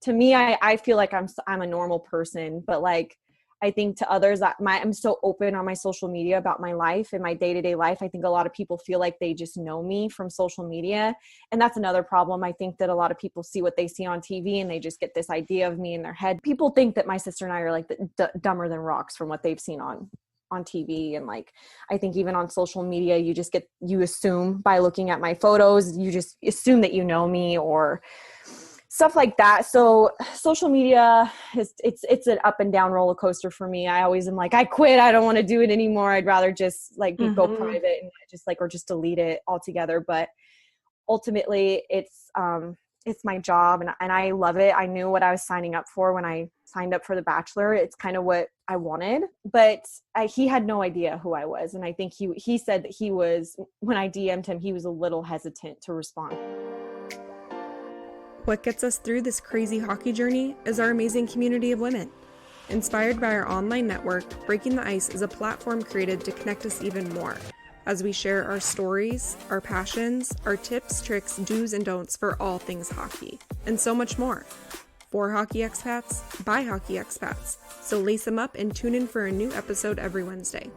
to me, I feel like I'm a normal person, but like, I think to others that I'm so open on my social media about my life and my day-to-day life. I think a lot of people feel like they just know me from social media. And that's another problem. I think that a lot of people see what they see on TV and they just get this idea of me in their head. People think that my sister and I are like dumber than rocks from what they've seen on TV. And like, I think even on social media, you assume by looking at my photos, you just assume that you know me or stuff like that. So social media it's an up and down roller coaster for me. I always am like, I quit. I don't want to do it anymore. I'd rather just like go private and just like, or just delete it altogether. But ultimately it's my job and I love it. I knew what I was signing up for when I signed up for The Bachelor. It's kind of what I wanted, but he had no idea who I was. And I think he said that when I DM'd him, he was a little hesitant to respond. What gets us through this crazy hockey journey is our amazing community of women. Inspired by our online network, Breaking the Ice is a platform created to connect us even more as we share our stories, our passions, our tips, tricks, do's and don'ts for all things hockey, and so much more. For hockey expats, by hockey expats. So lace them up and tune in for a new episode every Wednesday.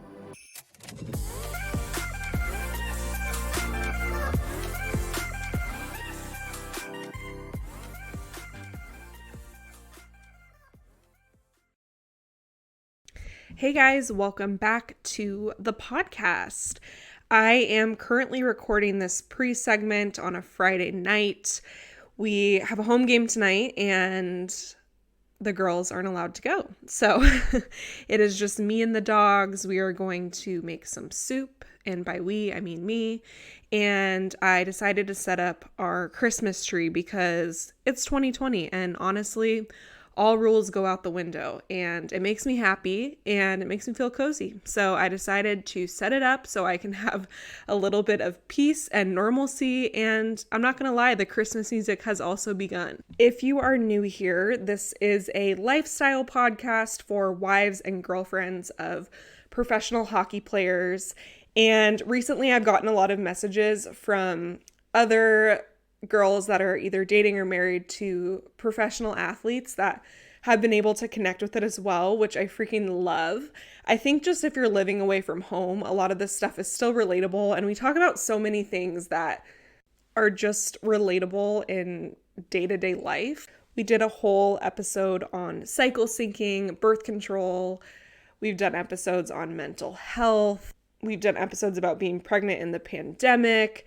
Hey guys, welcome back to the podcast. I am currently recording this pre-segment on a Friday night. We have a home game tonight and the girls aren't allowed to go. So it is just me and the dogs. We are going to make some soup, and by we, I mean me. And I decided to set up our Christmas tree because it's 2020 and honestly, all rules go out the window, and it makes me happy and it makes me feel cozy. So I decided to set it up so I can have a little bit of peace and normalcy. And I'm not going to lie, the Christmas music has also begun. If you are new here, this is a lifestyle podcast for wives and girlfriends of professional hockey players. And recently I've gotten a lot of messages from other girls that are either dating or married to professional athletes that have been able to connect with it as well, which I freaking love. I think just if you're living away from home, a lot of this stuff is still relatable, and we talk about so many things that are just relatable in day-to-day life. We did a whole episode on cycle syncing, birth control. We've done episodes on mental health. We've done episodes about being pregnant in the pandemic.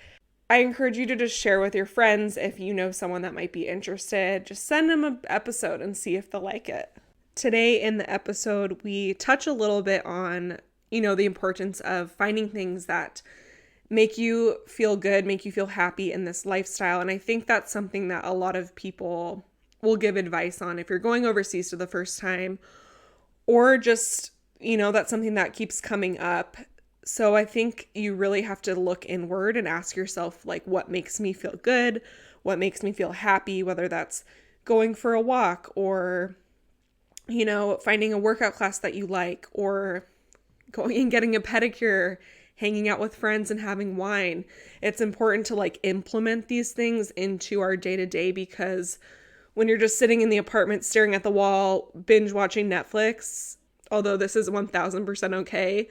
I encourage you to just share with your friends if you know someone that might be interested. Just send them an episode and see if they'll like it. Today in the episode, we touch a little bit on, the importance of finding things that make you feel good, make you feel happy in this lifestyle. And I think that's something that a lot of people will give advice on if you're going overseas for the first time, or just, that's something that keeps coming up. So I think you really have to look inward and ask yourself, like, what makes me feel good? What makes me feel happy? Whether that's going for a walk or, finding a workout class that you like, or going and getting a pedicure, hanging out with friends and having wine. It's important to implement these things into our day-to-day, because when you're just sitting in the apartment staring at the wall, binge watching Netflix, although this is 1000% okay,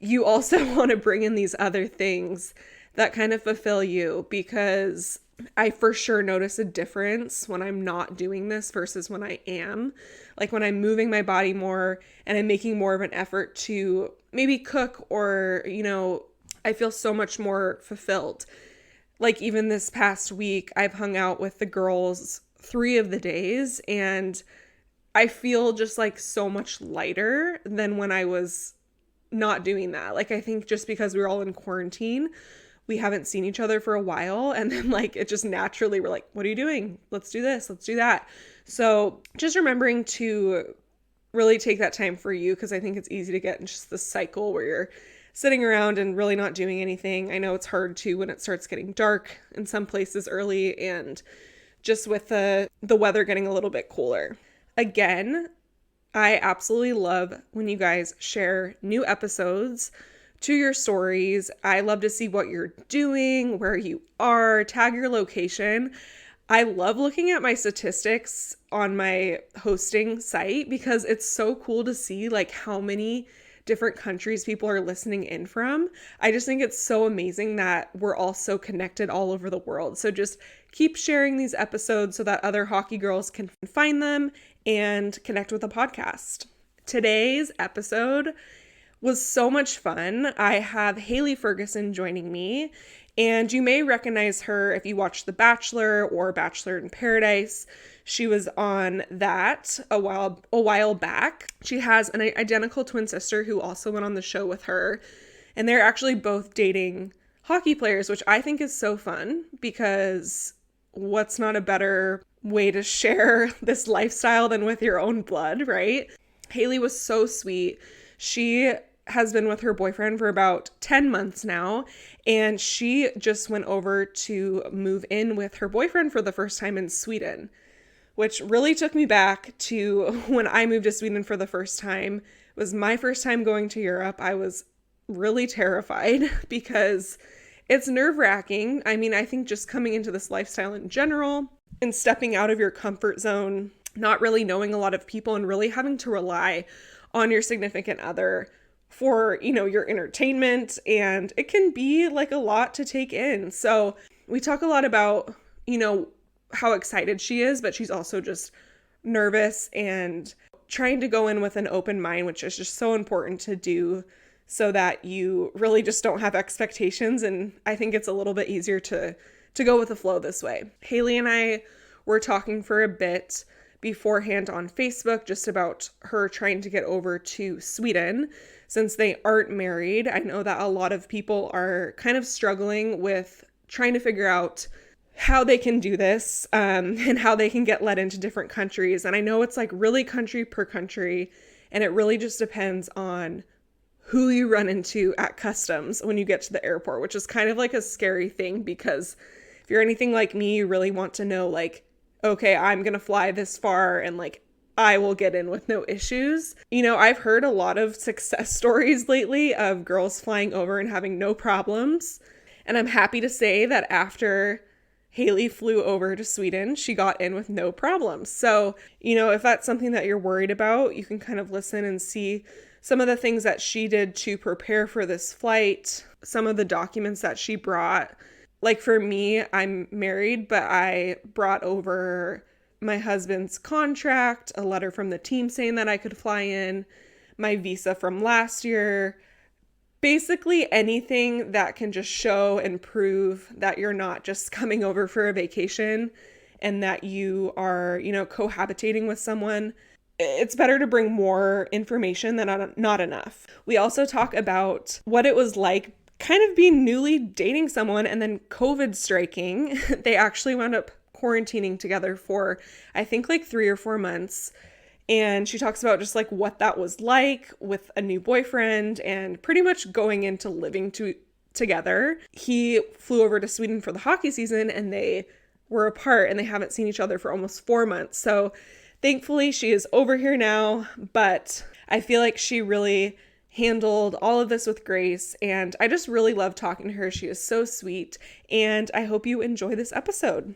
you also want to bring in these other things that kind of fulfill you, because I for sure notice a difference when I'm not doing this versus when I am. Like when I'm moving my body more and I'm making more of an effort to maybe cook, or, I feel so much more fulfilled. Like even this past week, I've hung out with the girls 3 of the days, and I feel just so much lighter than when I was not doing that. I think just because we were all in quarantine, we haven't seen each other for a while, and then it just naturally, we're like, what are you doing? Let's do this, let's do that. So just remembering to really take that time for you, because I think it's easy to get in just the cycle where you're sitting around and really not doing anything. I know it's hard too when it starts getting dark in some places early, and just with the weather getting a little bit cooler. Again, I absolutely love when you guys share new episodes to your stories. I love to see what you're doing, where you are, tag your location. I love looking at my statistics on my hosting site because it's so cool to see like how many different countries people are listening in from. I just think it's so amazing that we're all so connected all over the world. So just keep sharing these episodes so that other hockey girls can find them and connect with the podcast. Today's episode was so much fun. I have Haley Ferguson joining me, and you may recognize her if you watched The Bachelor or Bachelor in Paradise. She was on that a while back. She has an identical twin sister who also went on the show with her, and they're actually both dating hockey players, which I think is so fun because what's not a better way to share this lifestyle than with your own blood, right? Haley was so sweet. She has been with her boyfriend for about 10 months now, and she just went over to move in with her boyfriend for the first time in Sweden, which really took me back to when I moved to Sweden for the first time. It was my first time going to Europe. I was really terrified because it's nerve-wracking. I mean, I think just coming into this lifestyle in general and stepping out of your comfort zone, not really knowing a lot of people and really having to rely on your significant other for, your entertainment, and it can be like a lot to take in. So we talk a lot about, how excited she is, but she's also just nervous and trying to go in with an open mind, which is just so important to do so that you really just don't have expectations. And I think it's a little bit easier to go with the flow this way. Haley and I were talking for a bit beforehand on Facebook just about her trying to get over to Sweden since they aren't married. I know that a lot of people are kind of struggling with trying to figure out how they can do this and how they can get let into different countries. And I know it's like really country per country, and it really just depends on who you run into at customs when you get to the airport, which is kind of like a scary thing because if you're anything like me, you really want to know like, okay, I'm going to fly this far and like I will get in with no issues. I've heard a lot of success stories lately of girls flying over and having no problems. And I'm happy to say that after Haley flew over to Sweden, she got in with no problems. So, if that's something that you're worried about, you can kind of listen and see some of the things that she did to prepare for this flight, some of the documents that she brought. Like for me, I'm married, but I brought over my husband's contract, a letter from the team saying that I could fly in, my visa from last year, basically anything that can just show and prove that you're not just coming over for a vacation and that you are, cohabitating with someone. It's better to bring more information than not enough. We also talk about what it was like kind of being newly dating someone and then COVID striking. They actually wound up quarantining together for, I think, like 3 or 4 months. And she talks about just like what that was like with a new boyfriend and pretty much going into living together. He flew over to Sweden for the hockey season and they were apart and they haven't seen each other for almost 4 months. So thankfully she is over here now, but I feel like she really handled all of this with grace, and I just really love talking to her. She is so sweet, and I hope you enjoy this episode.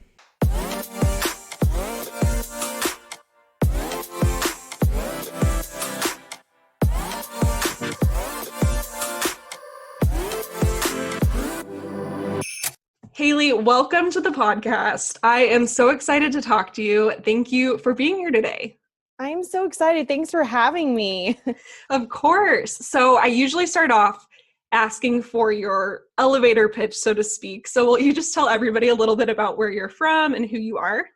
Haley, welcome to the podcast. I am so excited to talk to you. Thank you for being here today. I'm so excited. Thanks for having me. Of course. So I usually start off asking for your elevator pitch, so to speak. So will you just tell everybody a little bit about where you're from and who you are?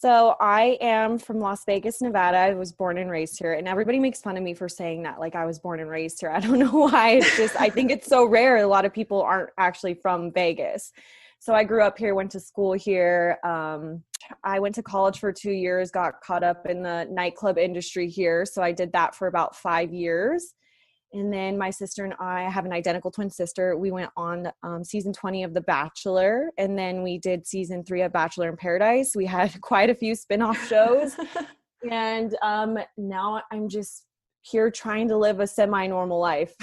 So I am from Las Vegas, Nevada. I was born and raised here, and everybody makes fun of me for saying that, like I was born and raised here. I don't know why. It's just, I think it's so rare. A lot of people aren't actually from Vegas. So I grew up here, went to school here. I went to college for 2 years, got caught up in the nightclub industry here. So I did that for about 5 years. And then my sister and I have an identical twin sister. We went on season 20 of The Bachelor. And then we did season 3 of Bachelor in Paradise. We had quite a few spinoff shows. And now I'm just here trying to live a semi-normal life.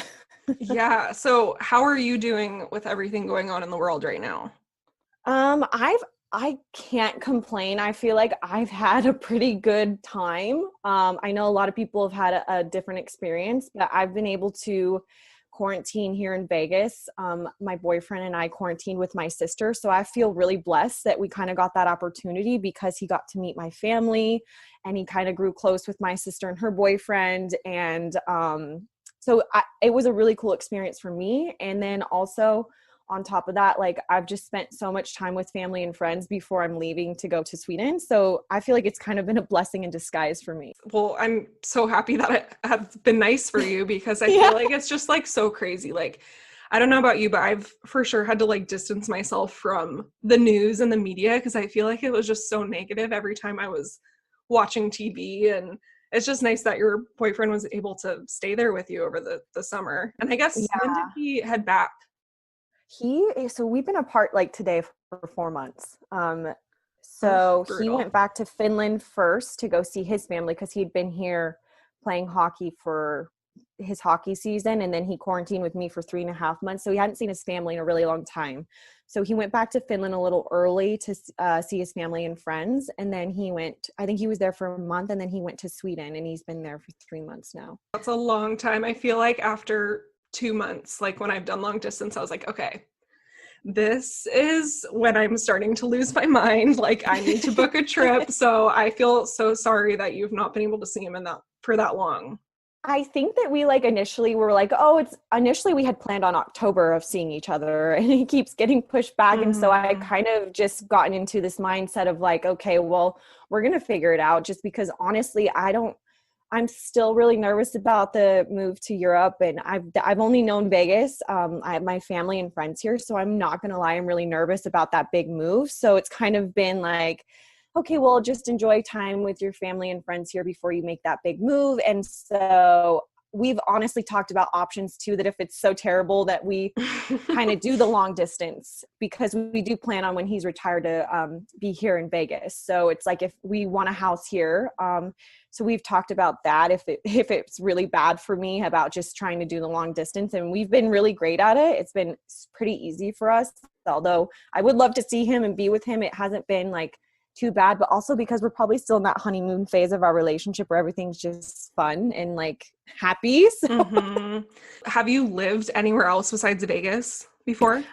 Yeah. So how are you doing with everything going on in the world right now? I can't complain. I feel like I've had a pretty good time. I know a lot of people have had a different experience, but I've been able to quarantine here in Vegas. My boyfriend and I quarantined with my sister. So I feel really blessed that we kind of got that opportunity because he got to meet my family and he kind of grew close with my sister and her boyfriend. And it was a really cool experience for me. And then also, on top of that, like I've just spent so much time with family and friends before I'm leaving to go to Sweden. So I feel like it's kind of been a blessing in disguise for me. Well, I'm so happy that it has been nice for you because I Yeah. feel like it's just like so crazy. Like, I don't know about you, but I've for sure had to like distance myself from the news and the media because I feel like it was just so negative every time I was watching TV. And it's just nice that your boyfriend was able to stay there with you over the summer. And I guess when did Yeah. he head back? So we've been apart like today for 4 months. Ugh, So he brutal. went back to Finland first to go see his family because he'd been here playing hockey for his hockey season. And then he quarantined with me for 3.5 months. So he hadn't seen his family in a really long time. So he went back to Finland a little early to see his family and friends. And then I think he was there for a month and then he went to Sweden and he's been there for 3 months now. That's a long time. I feel like after 2 months, like when I've done long distance, I was like, okay, this is when I'm starting to lose my mind. Like I need to book a trip. So I feel so sorry that you've not been able to see him for that long. I think that we like initially were like, oh, initially we had planned on October of seeing each other and it keeps getting pushed back. And so I Mm-hmm. kind of just gotten into this mindset of like, okay, well, we're going to figure it out just because honestly, I'm still really nervous about the move to Europe and I've only known Vegas. I have my family and friends here. So I'm not going to lie. I'm really nervous about that big move. So it's kind of been like, okay, well, just enjoy time with your family and friends here before you make that big move. And so we've honestly talked about options too, that if it's so terrible that we kind of do the long distance because we do plan on when he's retired to be here in Vegas. So it's like if we want a house here, so we've talked about that if it's really bad for me about just trying to do the long distance, and we've been really great at it. It's been pretty easy for us. Although I would love to see him and be with him, it hasn't been like too bad, but also because we're probably still in that honeymoon phase of our relationship where everything's just fun and like happy. So Mm-hmm. Have you lived anywhere else besides Vegas before?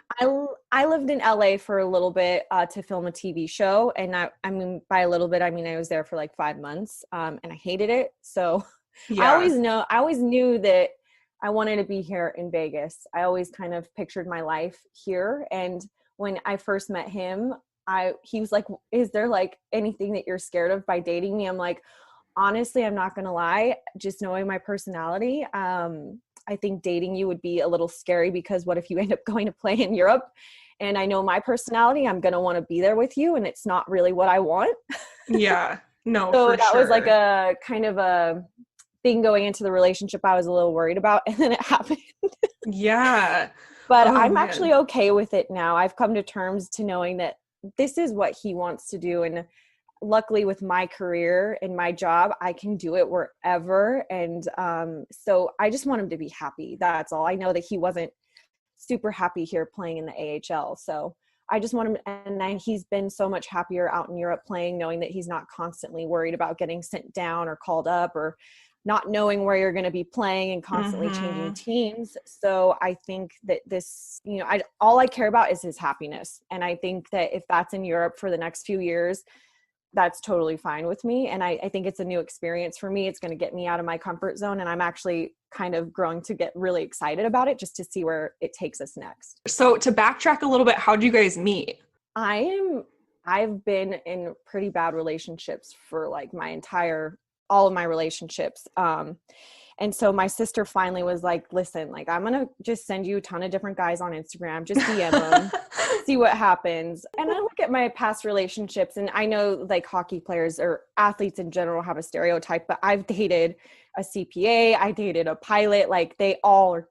I lived in LA for a little bit to film a TV show. And I mean, by a little bit, I mean, I was there for like 5 months and I hated it. So Yeah. I always knew that I wanted to be here in Vegas. I always kind of pictured my life here. And when I first met him, he was like, is there like anything that you're scared of by dating me? I'm like, honestly, I'm not going to lie. Just knowing my personality, I think dating you would be a little scary because what if you end up going to play in Europe? And I know my personality, I'm going to want to be there with you. And it's not really what I want. Yeah. No, So for that was like sure. a kind of a thing going into the relationship I was a little worried about. And then it happened. Yeah. But Oh I'm actually man. okay with it now. I've come to terms to knowing that this is what he wants to do. And luckily with my career and my job, I can do it wherever. And so I just want him to be happy. That's all. I know that he wasn't super happy here playing in the AHL. So I just want him, and he's been so much happier out in Europe playing, knowing that he's not constantly worried about getting sent down or called up or not knowing where you're going to be playing and constantly changing Mm-hmm. teams. So I think that this, all I care about is his happiness. And I think that if that's in Europe for the next few years, that's totally fine with me. And I think it's a new experience for me. It's going to get me out of my comfort zone. And I'm actually kind of growing to get really excited about it just to see where it takes us next. So to backtrack a little bit, how'd you guys meet? I've been in pretty bad relationships for like all of my relationships. And so my sister finally was like, listen, like, I'm going to just send you a ton of different guys on Instagram, just DM them, see what happens. And I look at my past relationships and I know like hockey players or athletes in general have a stereotype, but I've dated a CPA, I dated a pilot, like they all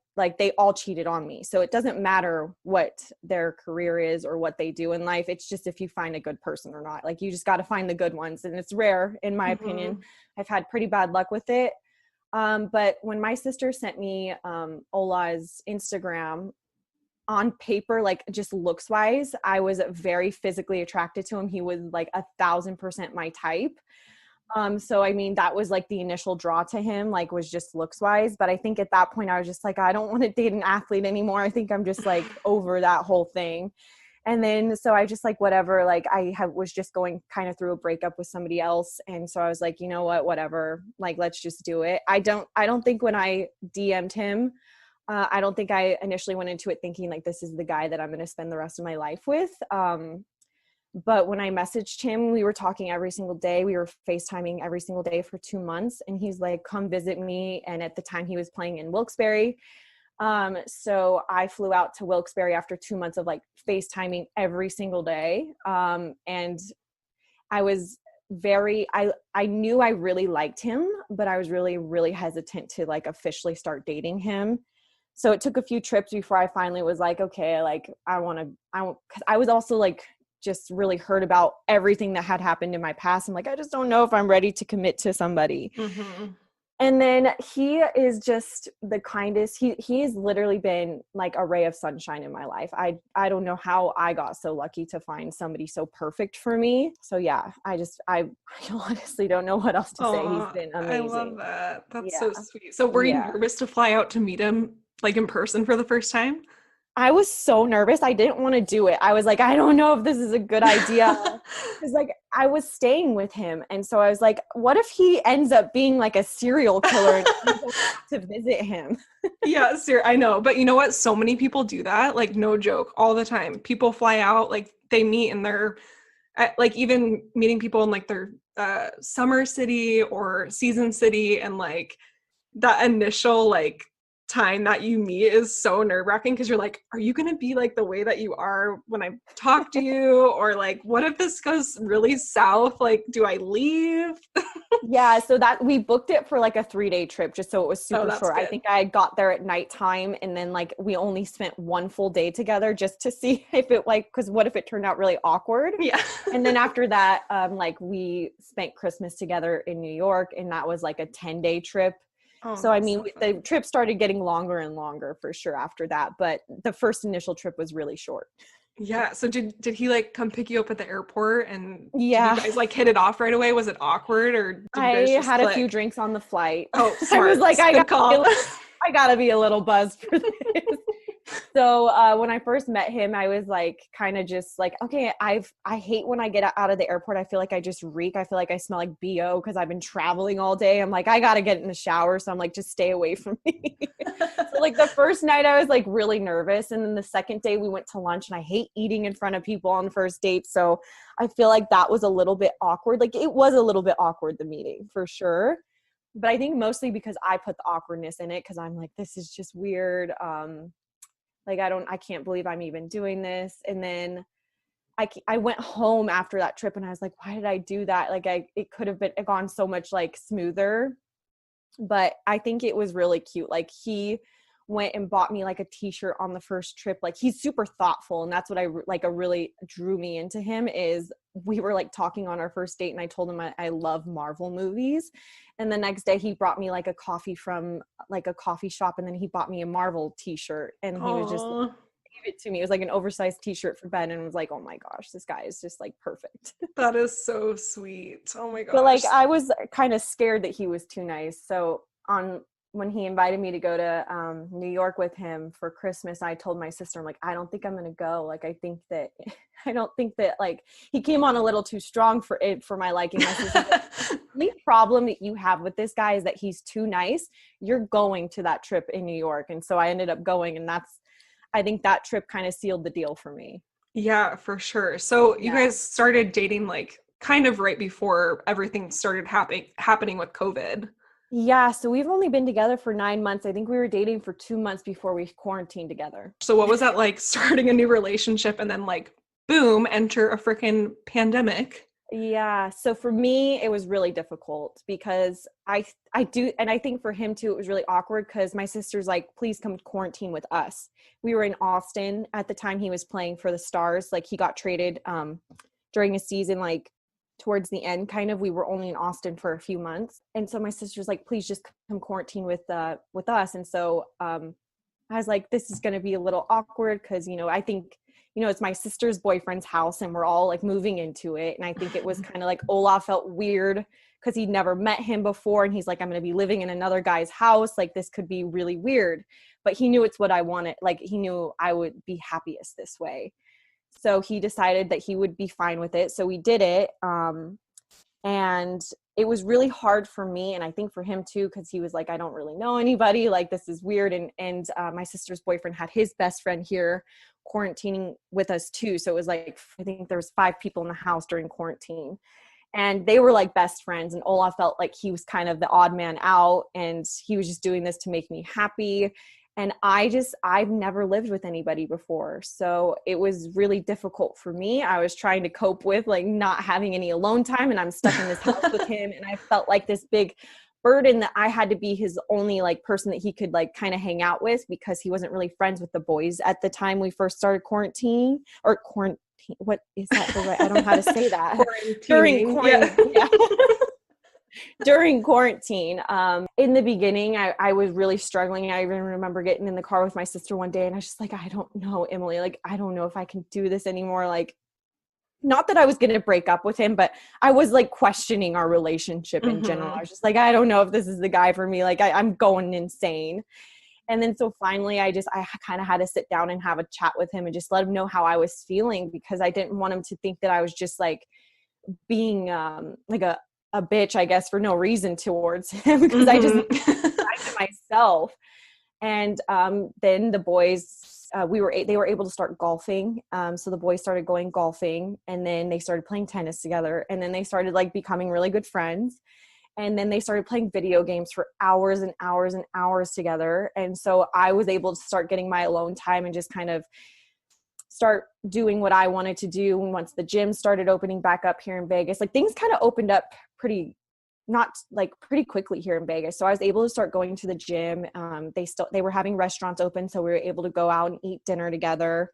cheated on me. So it doesn't matter what their career is or what they do in life. It's just if you find a good person or not. Like you just got to find the good ones. And it's rare, in my Mm-hmm. opinion. I've had pretty bad luck with it. But when my sister sent me Ola's Instagram, on paper, like just looks wise, I was very physically attracted to him. He was like 1,000% my type. So I mean, that was like the initial draw to him, like was just looks wise. But I think at that point I was just like, I don't want to date an athlete anymore. I think I'm just like over that whole thing. And then, so I just like, whatever, like was just going kind of through a breakup with somebody else. And so I was like, you know what, whatever, like, let's just do it. I don't think when I DM'd him, I don't think I initially went into it thinking like, this is the guy that I'm going to spend the rest of my life with. But when I messaged him, we were talking every single day. We were FaceTiming every single day for 2 months. And he's like, come visit me. And at the time he was playing in Wilkes-Barre. So I flew out to Wilkes-Barre after 2 months of like FaceTiming every single day. And I was I knew I really liked him, but I was really, really hesitant to like officially start dating him. So it took a few trips before I finally was like, okay, like cause I was also like, just really hurt about everything that had happened in my past. I'm like, I just don't know if I'm ready to commit to somebody. Mm-hmm. And then he is just the kindest. He has literally been like a ray of sunshine in my life. I don't know how I got so lucky to find somebody so perfect for me. So yeah, I honestly don't know what else to say. He's been amazing. I love that. That's so sweet. So were you nervous to fly out to meet him like in person for the first time? I was so nervous. I didn't want to do it. I was like, I don't know if this is a good idea. Because like I was staying with him. And so I was like, what if he ends up being like a serial killer and I don't have to visit him? Yeah, I know. But you know what? So many people do that. Like no joke, all the time. People fly out, like they meet in their, like even meeting people in like their summer city or season city. And like that initial like time that you meet is so nerve-wracking because you're like, are you going to be like the way that you are when I talk to you? Or like, what if this goes really south? Like, do I leave? Yeah, so that we booked it for like a 3-day trip just so it was super short. Good. I think I got there at nighttime and then like we only spent 1 full day together just to see if it like, because what if it turned out really awkward? Yeah. And then after that, like we spent Christmas together in New York and that was like a 10-day trip. Oh, so I mean, the trip started getting longer and longer for sure after that, but the first initial trip was really short. Yeah. So did he like come pick you up at the airport and did you guys like hit it off right away? Was it awkward or did I had click? A few drinks on the flight. Oh, smart. I was like, I gotta be a little buzzed for this. So when I first met him, I was like, kind of just like, okay, I hate when I get out of the airport. I feel like I just reek. I feel like I smell like BO because I've been traveling all day. I'm like, I got to get in the shower. So I'm like, just stay away from me. So like the first night I was like really nervous. And then the second day we went to lunch and I hate eating in front of people on the first date. So I feel like that was a little bit awkward. Like it was a little bit awkward, the meeting for sure. But I think mostly because I put the awkwardness in it because I'm like, this is just weird. Like, I can't believe I'm even doing this. And then I went home after that trip and I was like, why did I do that? Like it could have gone so much like smoother, but I think it was really cute. Like he went and bought me like a t-shirt on the first trip. Like he's super thoughtful. And that's what really drew me into him is we were like talking on our first date and I told him I love Marvel movies. And the next day he brought me like a coffee from like a coffee shop. And then he bought me a Marvel t-shirt and he was just like, gave it to me. It was like an oversized t-shirt for Ben. And I was like, oh my gosh, this guy is just like perfect. That is so sweet. Oh my gosh. But like, I was kind of scared that he was too nice. So when he invited me to go to New York with him for Christmas, I told my sister, I'm like, I don't think I'm going to go. Like, I don't think that like he came on a little too strong for my liking. My sister like, the problem that you have with this guy is that he's too nice. You're going to that trip in New York. And so I ended up going and I think that trip kind of sealed the deal for me. Yeah, for sure. So you guys started dating like kind of right before everything started happening with COVID. Yeah, so we've only been together for 9 months. I think we were dating for 2 months before we quarantined together. So what was that like starting a new relationship and then like, boom, enter a freaking pandemic? Yeah, so for me, it was really difficult because I think for him too, it was really awkward because my sister's like, please come quarantine with us. We were in Austin at the time he was playing for the Stars. Like he got traded during a season, like towards the end, kind of, we were only in Austin for a few months. And so my sister's like, please just come quarantine with us. And so I was like, this is going to be a little awkward because, you know, I think, you know, it's my sister's boyfriend's house and we're all like moving into it. And I think it was kind of like Ola felt weird because he'd never met him before. And he's like, I'm going to be living in another guy's house. Like, this could be really weird. But he knew it's what I wanted. Like, he knew I would be happiest this way. So he decided that he would be fine with it. So we did it. And it was really hard for me, and I think for him too, because he was like, I don't really know anybody, like this is weird. And my sister's boyfriend had his best friend here quarantining with us too. So it was like, I think there was 5 people in the house during quarantine, and they were like best friends. And Ola felt like he was kind of the odd man out, and he was just doing this to make me happy. And I've never lived with anybody before. So it was really difficult for me. I was trying to cope with like not having any alone time, and I'm stuck in this house with him. And I felt like this big burden that I had to be his only like person that he could like kind of hang out with, because he wasn't really friends with the boys at the time we first started quarantine. What is that? I don't know how to say that. During quarantine. Yeah. During quarantine. In the beginning, I was really struggling. I even remember getting in the car with my sister one day, and I was just like, I don't know, Emily, like, I don't know if I can do this anymore. Like, not that I was going to break up with him, but I was like questioning our relationship in general. I was just like, I don't know if this is the guy for me. Like, I'm going insane. And then so finally I kind of had to sit down and have a chat with him and just let him know how I was feeling, because I didn't want him to think that I was just like being like a bitch, I guess, for no reason towards him, because I just to myself. And then the boys, they were able to start golfing. So the boys started going golfing, and then they started playing tennis together, and then they started like becoming really good friends. And then they started playing video games for hours and hours and hours together. And so I was able to start getting my alone time and just kind of start doing what I wanted to do. Once the gym started opening back up here in Vegas, like things kind of opened up pretty quickly here in Vegas. So I was able to start going to the gym. They were having restaurants open, so we were able to go out and eat dinner together.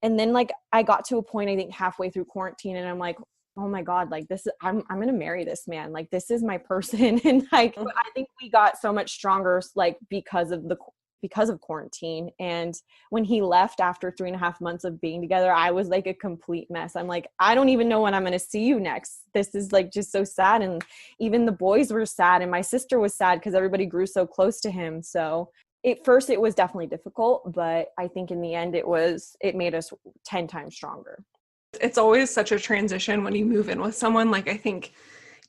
And then like I got to a point, I think halfway through quarantine, and I'm like, oh my God, like this is, I'm going to marry this man. Like, this is my person. And like, I think we got so much stronger, like because of quarantine. And when he left after 3.5 months of being together, I was like a complete mess. I'm like, I don't even know when I'm going to see you next. This is like just so sad. And even the boys were sad, and my sister was sad because everybody grew so close to him. So at first it was definitely difficult, but I think in the end it made us 10 times stronger. It's always such a transition when you move in with someone. Like, I think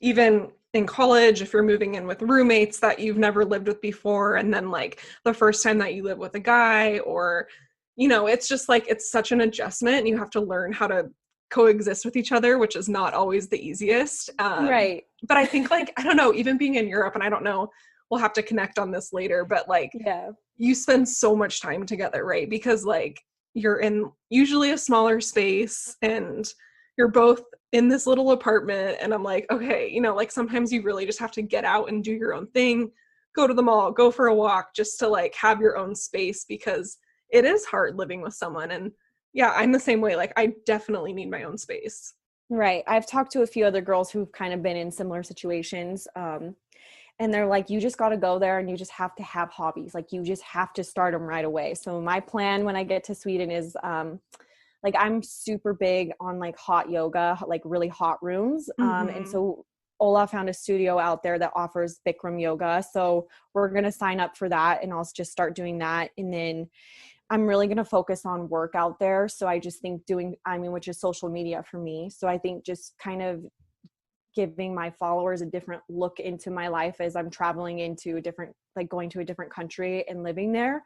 even in college, if you're moving in with roommates that you've never lived with before, and then like the first time that you live with a guy, or, you know, it's just like, it's such an adjustment, and you have to learn how to coexist with each other, which is not always the easiest. Right. But I think like, I don't know, even being in Europe, and I don't know, we'll have to connect on this later, but like, yeah, you spend so much time together, right? Because like, you're in usually a smaller space, and you're both in this little apartment. And I'm like, okay, you know, like sometimes you really just have to get out and do your own thing, go to the mall, go for a walk, just to like have your own space, because it is hard living with someone. And yeah, I'm the same way. Like, I definitely need my own space. Right. I've talked to a few other girls who've kind of been in similar situations. And they're like, you just got to go there, and you just have to have hobbies. Like, you just have to start them right away. So my plan when I get to Sweden is, like, I'm super big on like hot yoga, like really hot rooms. And so Ola found a studio out there that offers Bikram yoga. So we're going to sign up for that, and I'll just start doing that. And then I'm really going to focus on work out there. So I just think which is social media for me. So I think just kind of giving my followers a different look into my life as I'm traveling into going to a different country and living there.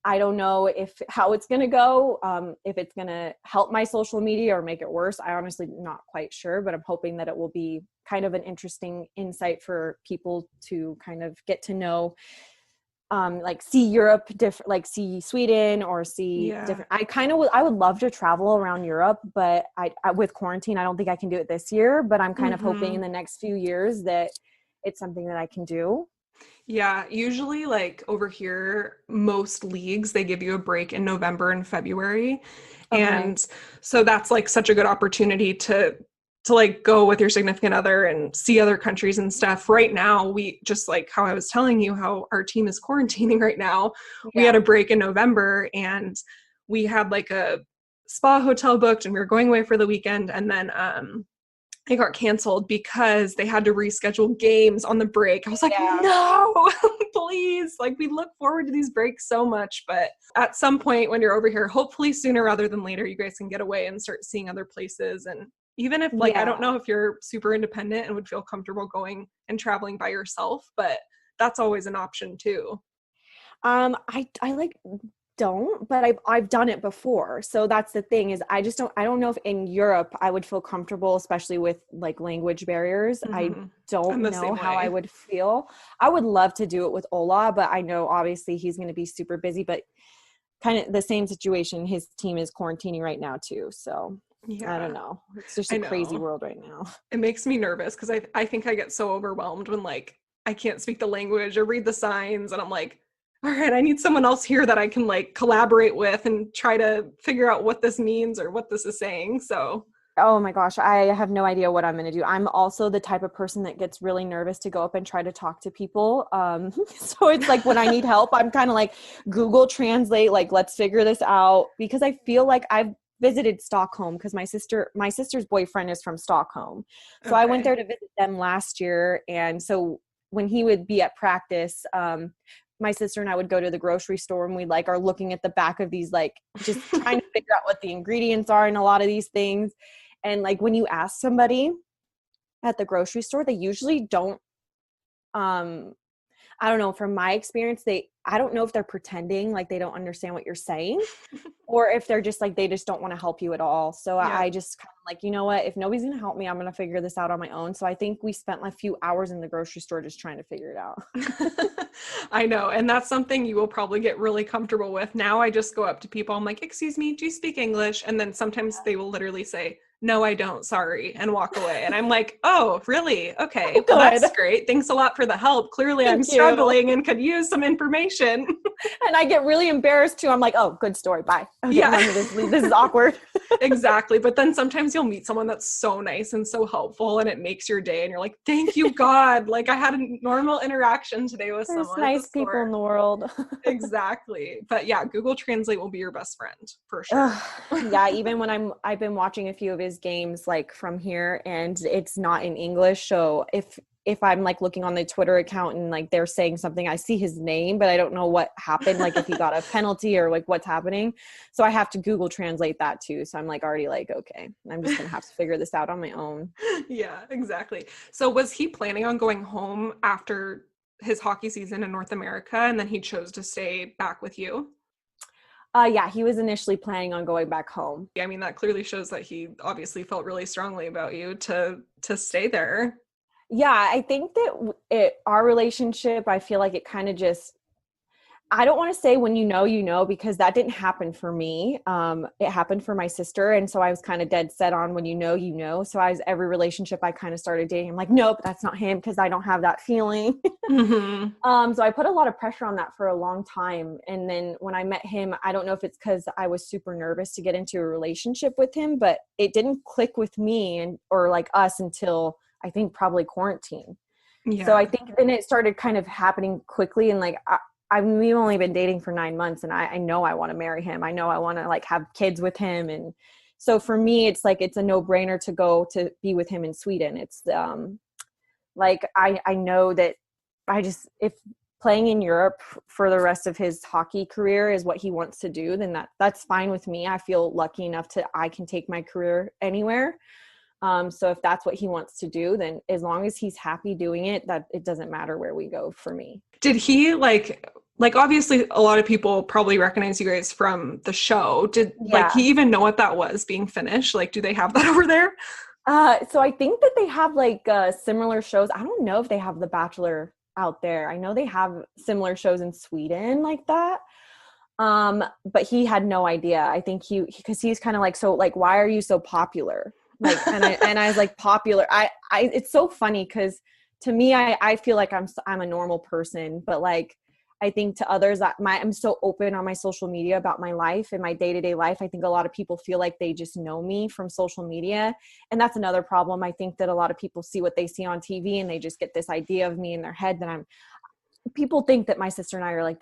I don't know how it's going to go, if it's going to help my social media or make it worse. I honestly not quite sure, but I'm hoping that it will be kind of an interesting insight for people to kind of get to know, like see Europe different, like see Sweden or see different. I would love to travel around Europe, but I with quarantine, I don't think I can do it this year, but I'm kind of hoping in the next few years that it's something that I can do. Yeah, usually like over here, most leagues, they give you a break in November and February. Okay. And so that's like such a good opportunity to to like go with your significant other and see other countries and stuff. Right now, we just like how I was telling you how our team is quarantining right now. We had a break in November and we had like a spa hotel booked and we were going away for the weekend. And then it got canceled because they had to reschedule games on the break. I was like, no, please. Like, we look forward to these breaks so much. But at some point when you're over here, hopefully sooner rather than later, you guys can get away and start seeing other places. And even if like, I don't know if you're super independent and would feel comfortable going and traveling by yourself, but that's always an option too. I like don't, but I've done it before. So that's the thing is I don't know if in Europe I would feel comfortable, especially with like language barriers. Mm-hmm. I don't know how I would feel. I would love to do it with Ola, but I know obviously he's going to be super busy, but kind of the same situation. His team is quarantining right now too. So I don't know. It's just a crazy world right now. It makes me nervous because I think I get so overwhelmed when like I can't speak the language or read the signs and I'm like, all right, I need someone else here that I can like collaborate with and try to figure out what this means or what this is saying. So oh my gosh, I have no idea what I'm going to do. I'm also the type of person that gets really nervous to go up and try to talk to people. So it's like when I need help, I'm kind of like Google Translate, like, let's figure this out, because I feel like I've visited Stockholm because my sister's boyfriend is from Stockholm. So I went there to visit them last year. And so when he would be at practice, my sister and I would go to the grocery store and we like are looking at the back of these, like just trying to figure out what the ingredients are in a lot of these things. And like when you ask somebody at the grocery store, they usually don't, I don't know, from my experience, I don't know if they're pretending like they don't understand what you're saying or if they're just like, they just don't want to help you at all. So I just kind of like, you know what, if nobody's going to help me, I'm going to figure this out on my own. So I think we spent a few hours in the grocery store just trying to figure it out. I know. And that's something you will probably get really comfortable with. Now I just go up to people. I'm like, excuse me, do you speak English? And then sometimes they will literally say, no, I don't, sorry, and walk away. And I'm like, oh, really? Okay, well, that's great. Thanks a lot for the help. Clearly I'm struggling and could use some information. And I get really embarrassed too. I'm like, oh, good story, bye. Okay, this is awkward. Exactly. But then sometimes you'll meet someone that's so nice and so helpful and it makes your day and you're like, thank you, God. Like I had a normal interaction today with There's someone. Nice people in the world. Exactly. But yeah, Google Translate will be your best friend for sure. Yeah, even when I've been watching a few of his games like from here and it's not in English. So if I'm like looking on the Twitter account and like they're saying something, I see his name, but I don't know what happened, like if he got a penalty or like what's happening. So I have to Google Translate that too. So I'm like already like, okay, I'm just going to have to figure this out on my own. Yeah, exactly. So was he planning on going home after his hockey season in North America and then he chose to stay back with you? Yeah, he was initially planning on going back home. I mean, that clearly shows that he obviously felt really strongly about you to stay there. Yeah, I think that our relationship, I feel like it kind of just, I don't want to say when you know, because that didn't happen for me. It happened for my sister. And so I was kind of dead set on when you know. So every relationship I kind of started dating, I'm like, nope, that's not him because I don't have that feeling. Mm-hmm. So I put a lot of pressure on that for a long time. And then when I met him, I don't know if it's because I was super nervous to get into a relationship with him, but it didn't click with me or like us until I think probably quarantine. Yeah. So I think then it started kind of happening quickly and like, we've only been dating for 9 months and I know I want to marry him. I know I want to like have kids with him. And so for me, it's like, it's a no brainer to go to be with him in Sweden. It's like, I know that if playing in Europe for the rest of his hockey career is what he wants to do, then that's fine with me. I feel lucky enough I can take my career anywhere. So if that's what he wants to do, then as long as he's happy doing it, that it doesn't matter where we go for me. Did he like obviously a lot of people probably recognize you guys from the show. Did like he even know what that was being Finnish? Like, do they have that over there? So I think that they have like similar shows. I don't know if they have The Bachelor out there. I know they have similar shows in Sweden like that. But he had no idea. I think because he's kind of like, so like, why are you so popular? Like, and I was like, popular. It's so funny because to me, I feel like I'm a normal person, but like, I think to others that I'm so open on my social media about my life and my day-to-day life. I think a lot of people feel like they just know me from social media. And that's another problem. I think that a lot of people see what they see on TV and they just get this idea of me in their head that people think that my sister and I are like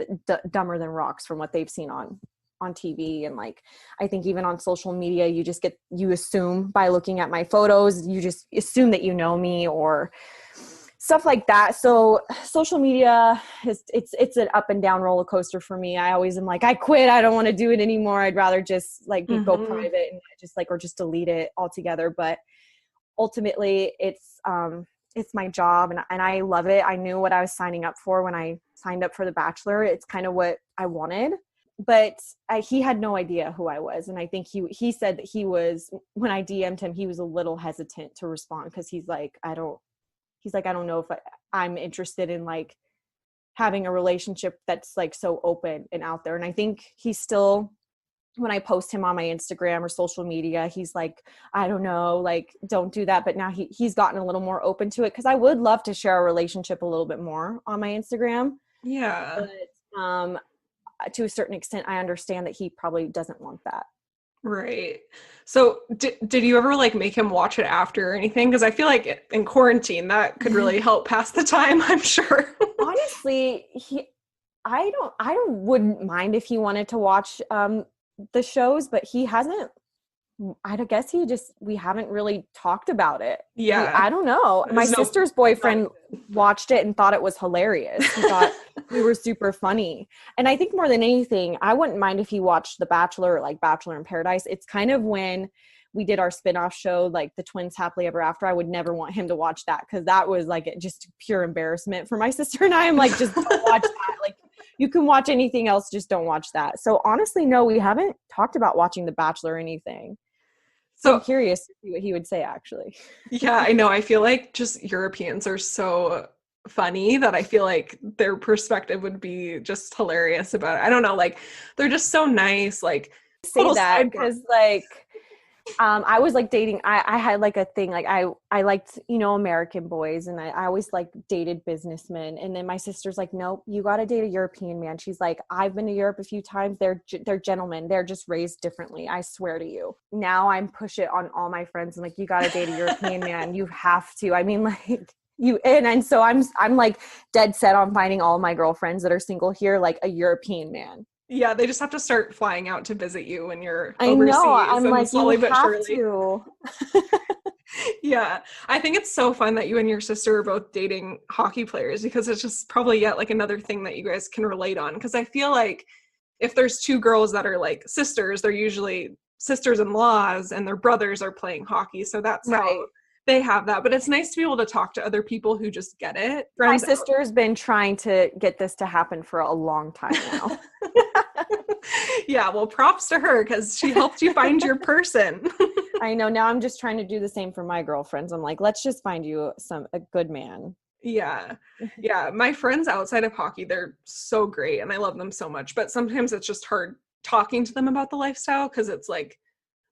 dumber than rocks from what they've seen on TV. And like, I think even on social media, you assume by looking at my photos, you just assume that you know me or stuff like that. So social media it's an up and down roller coaster for me. I always am like, I quit. I don't want to do it anymore. I'd rather just like go private and just like, or just delete it altogether. But ultimately it's my job and I love it. I knew what I was signing up for when I signed up for The Bachelor. It's kind of what I wanted, but he had no idea who I was. And I think he said that when I DM'd him, he was a little hesitant to respond because he's like, I don't know if I'm interested in like having a relationship that's like so open and out there. And I think he's still, when I post him on my Instagram or social media, he's like, I don't know, like, don't do that. But now he's gotten a little more open to it because I would love to share a relationship a little bit more on my Instagram. Yeah. But to a certain extent, I understand that he probably doesn't want that. Right. So did you ever like make him watch it after or anything? Because I feel like in quarantine that could really help pass the time, I'm sure. Honestly, I wouldn't mind if he wanted to watch the shows, but he hasn't. I guess we haven't really talked about it. Yeah. I don't know. My sister's boyfriend watched it and thought it was hilarious. He thought we were super funny. And I think more than anything, I wouldn't mind if he watched The Bachelor or like Bachelor in Paradise. It's kind of when we did our spinoff show, like the Twins Happily Ever After. I would never want him to watch that because that was like just pure embarrassment for my sister and I. I'm like, just don't watch that. Like, you can watch anything else, just don't watch that. So honestly, no, we haven't talked about watching The Bachelor or anything. So I'm curious to see what he would say, actually. Yeah, I know. I feel like just Europeans are so funny that I feel like their perspective would be just hilarious about it. I don't know, like they're just so nice. Like say that because like I was like dating, I had like a thing, like I liked, American boys, and I always like dated businessmen. And then my sister's like, nope, you got to date a European man. She's like, I've been to Europe a few times. They're gentlemen. They're just raised differently. I swear to you. Now I'm push it on all my friends. I'm like, you got to date a European man. You have to. I mean, like and so I'm like dead set on finding all my girlfriends that are single here, like a European man. Yeah, they just have to start flying out to visit you when you're I overseas. know. I'm and like, slowly you but have surely. to. Yeah, I think it's so fun that you and your sister are both dating hockey players because it's just probably yet like another thing that you guys can relate on. Because I feel like if there's two girls that are like sisters, they're usually sisters-in-laws and their brothers are playing hockey. So that's right. how they have that. But it's nice to be able to talk to other people who just get it. My sister's been trying to get this to happen for a long time now. Yeah, well, props to her because she helped you find your person. I know. Now I'm just trying to do the same for my girlfriends. I'm like, let's just find you a good man. Yeah. Yeah. My friends outside of hockey, they're so great and I love them so much. But sometimes it's just hard talking to them about the lifestyle because it's like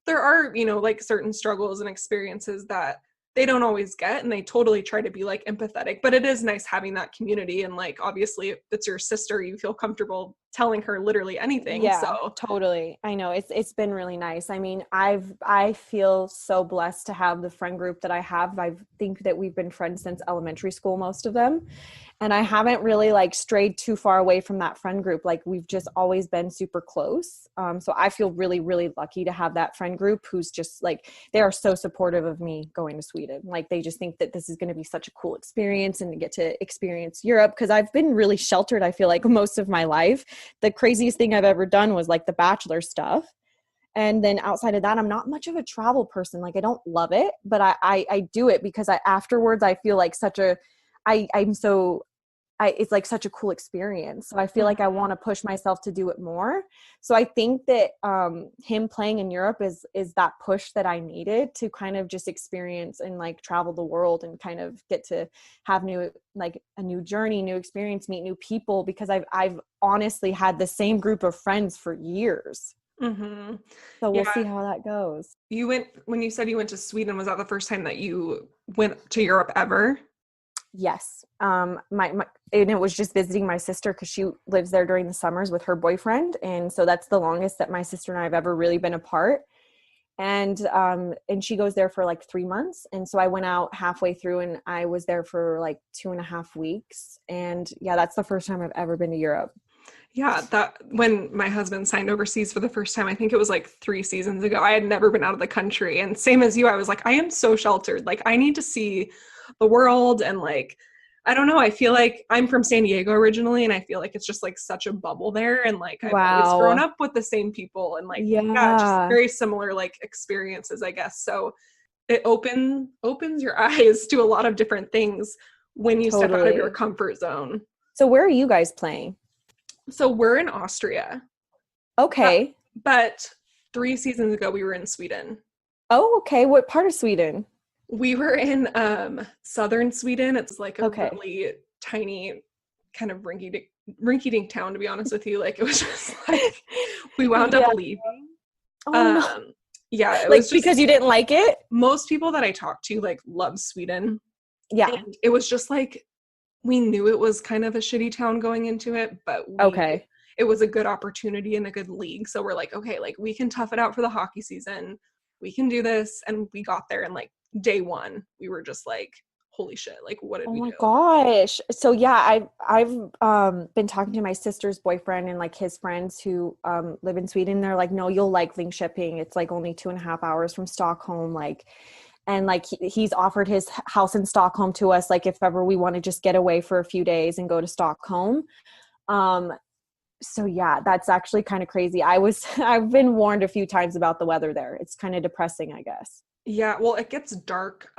there are, like certain struggles and experiences that they don't always get, and they totally try to be like empathetic. But it is nice having that community, and like obviously if it's your sister, you feel comfortable telling her literally anything. Yeah, so totally. I know it's been really nice. I mean, I feel so blessed to have the friend group that I have. I think that we've been friends since elementary school, most of them. And I haven't really like strayed too far away from that friend group. Like we've just always been super close. So I feel really, really lucky to have that friend group who's just like, they are so supportive of me going to Sweden. Like they just think that this is going to be such a cool experience and to get to experience Europe. Cause I've been really sheltered, I feel like, most of my life. The craziest thing I've ever done was like the Bachelor stuff. And then outside of that, I'm not much of a travel person. Like I don't love it, but I do it because afterwards I feel like it's like such a cool experience. So I feel like I want to push myself to do it more. So I think that him playing in Europe is that push that I needed to kind of just experience and like travel the world and kind of get to have a new journey, new experience, meet new people, because I've honestly had the same group of friends for years. Mm-hmm. So we'll see how that goes. When you said you went to Sweden, was that the first time that you went to Europe ever? Yes. And it was just visiting my sister because she lives there during the summers with her boyfriend. And so that's the longest that my sister and I have ever really been apart. And she goes there for like 3 months. And so I went out halfway through and I was there for like 2.5 weeks. And yeah, that's the first time I've ever been to Europe. Yeah, that when my husband signed overseas for the first time, I think it was like 3 seasons ago. I had never been out of the country. And same as you, I was like, I am so sheltered. Like, I need to see the world. And like, I don't know, I feel like I'm from San Diego originally, and I feel like it's just like such a bubble there. And like, I've always grown Wow. up with the same people and like, yeah, just Yeah, very similar like experiences, I guess. So it opens your eyes to a lot of different things when you step out of your totally. comfort zone. So where are you guys playing? So we're in Austria. But, Okay. but 3 seasons ago, we were in Sweden. Oh, okay. What part of Sweden? We were in southern Sweden. It's like a Okay. really tiny kind of rinky-dink town, to be honest with you. Like, it was just like, we wound up Yeah. leaving. Oh no. Yeah, it was Like just, because you didn't like it? most people that I talked to like love Sweden. Yeah. And it was just like, we knew it was kind of a shitty town going into it, but Okay. it was a good opportunity and a good league. So we're like, okay, like we can tough it out for the hockey season. We can do this. And we got there and like day one, we were just like, holy shit, like what did Oh we my do? gosh. So yeah, I've been talking to my sister's boyfriend and like his friends who live in Sweden. They're like, no, you'll like Linköping. It's like only 2.5 hours from Stockholm. Like, and like he's offered his house in Stockholm to us, like if ever we want to just get away for a few days and go to Stockholm. Um, so yeah, that's actually kind of crazy. I've been warned a few times about the weather there. It's kind of depressing, I guess. Yeah, well, it gets dark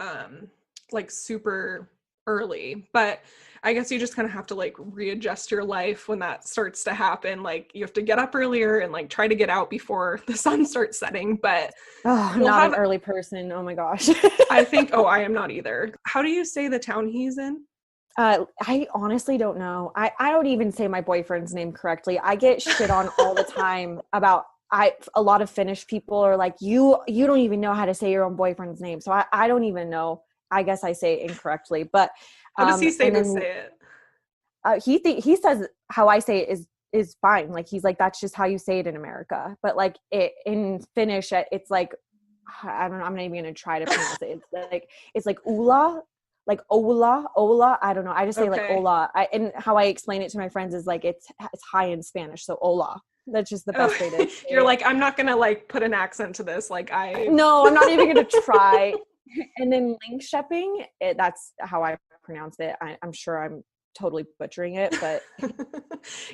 like super early, but I guess you just kind of have to like readjust your life when that starts to happen. Like you have to get up earlier and like try to get out before the sun starts setting, but Oh, I'm you'll not an have, early person. Oh my gosh. I think, oh, I am not either. How do you say the town he's in? I honestly don't know. I don't even say my boyfriend's name correctly. I get shit on all the time about a lot of Finnish people are like, you don't even know how to say your own boyfriend's name. So I don't even know. I guess I say it incorrectly. But How does he say and to then say it? he says how I say it is fine. Like he's like, that's just how you say it in America. But like it in Finnish, it's like I don't know. I'm not even gonna try to pronounce it. It's like Ula, like Ola. I don't know. I just say like Okay. Ola. And how I explain it to my friends is like it's high in Spanish, so Ola. That's just the Oh, best way to say you're it. like, I'm not gonna like put an accent to this. Like No, I'm not even gonna try. And then Linköping, that's how I pronounce it. I'm sure I'm totally butchering it, but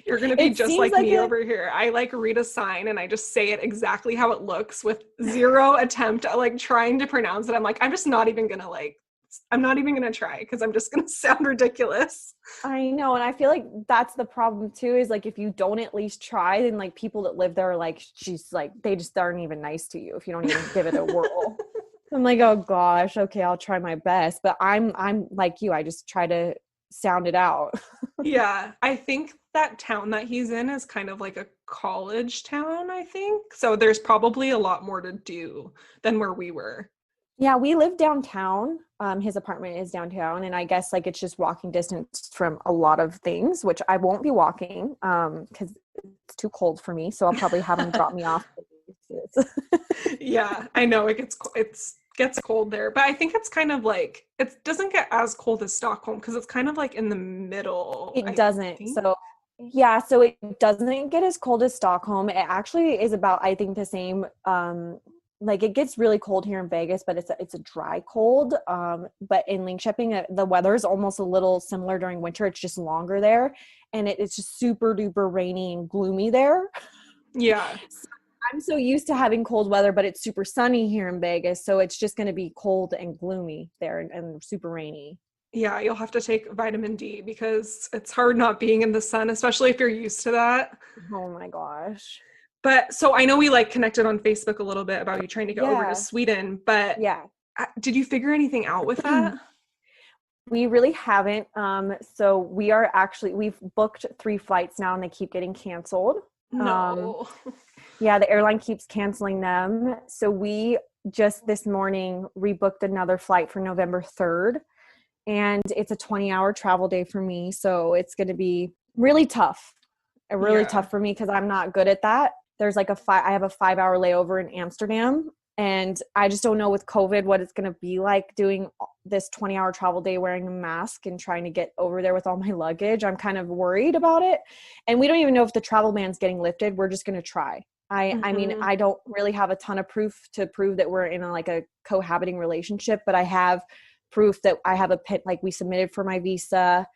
you're gonna be it just seems like like me it. over here. I like read a sign and I just say it exactly how it looks with zero attempt at like trying to pronounce it. I'm like, I'm not even gonna try because I'm just gonna sound ridiculous. I know, and I feel like that's the problem too, is like if you don't at least try, then like people that live there are like, she's like, they just aren't even nice to you if you don't even give it a whirl. I'm like, oh gosh, okay, I'll try my best. But I'm like you, I just try to sound it out. Yeah, I think that town that he's in is kind of like a college town, I think. So there's probably a lot more to do than where we were. Yeah, we live downtown. His apartment is downtown, and I guess like it's just walking distance from a lot of things, which I won't be walking because it's too cold for me. So I'll probably have him drop me off. Yeah, I know it gets cold there, but I think it's kind of like it doesn't get as cold as Stockholm because it's kind of like in the middle, It I doesn't. think. So yeah, so it doesn't get as cold as Stockholm. It actually is about, I think, the same. Like it gets really cold here in Vegas, but it's a dry cold. But in Linköping, the weather is almost a little similar during winter. It's just longer there, and it's just super duper rainy and gloomy there. Yeah. So I'm so used to having cold weather, but it's super sunny here in Vegas, so it's just going to be cold and gloomy there and super rainy. Yeah, you'll have to take vitamin D because it's hard not being in the sun, especially if you're used to that. Oh my gosh. But so I know we like connected on Facebook a little bit about you trying to go over to Yeah. Sweden, but Yeah. did you figure anything out with that? We really haven't. So we've booked 3 flights now and they keep getting canceled. Um, No. yeah, the airline keeps canceling them. So we just this morning rebooked another flight for November 3rd. and it's a 20-hour travel day for me. So it's going to be really tough. Really tough for me because I'm not good at that. There's like I have a 5-hour layover in Amsterdam, and I just don't know with COVID what it's going to be like doing this 20-hour travel day wearing a mask and trying to get over there with all my luggage. I'm kind of worried about it. And we don't even know if the travel ban's getting lifted. We're just going to try. I mean, I don't really have a ton of proof to prove that we're in a cohabiting relationship, but I have proof that I have we submitted for my visa.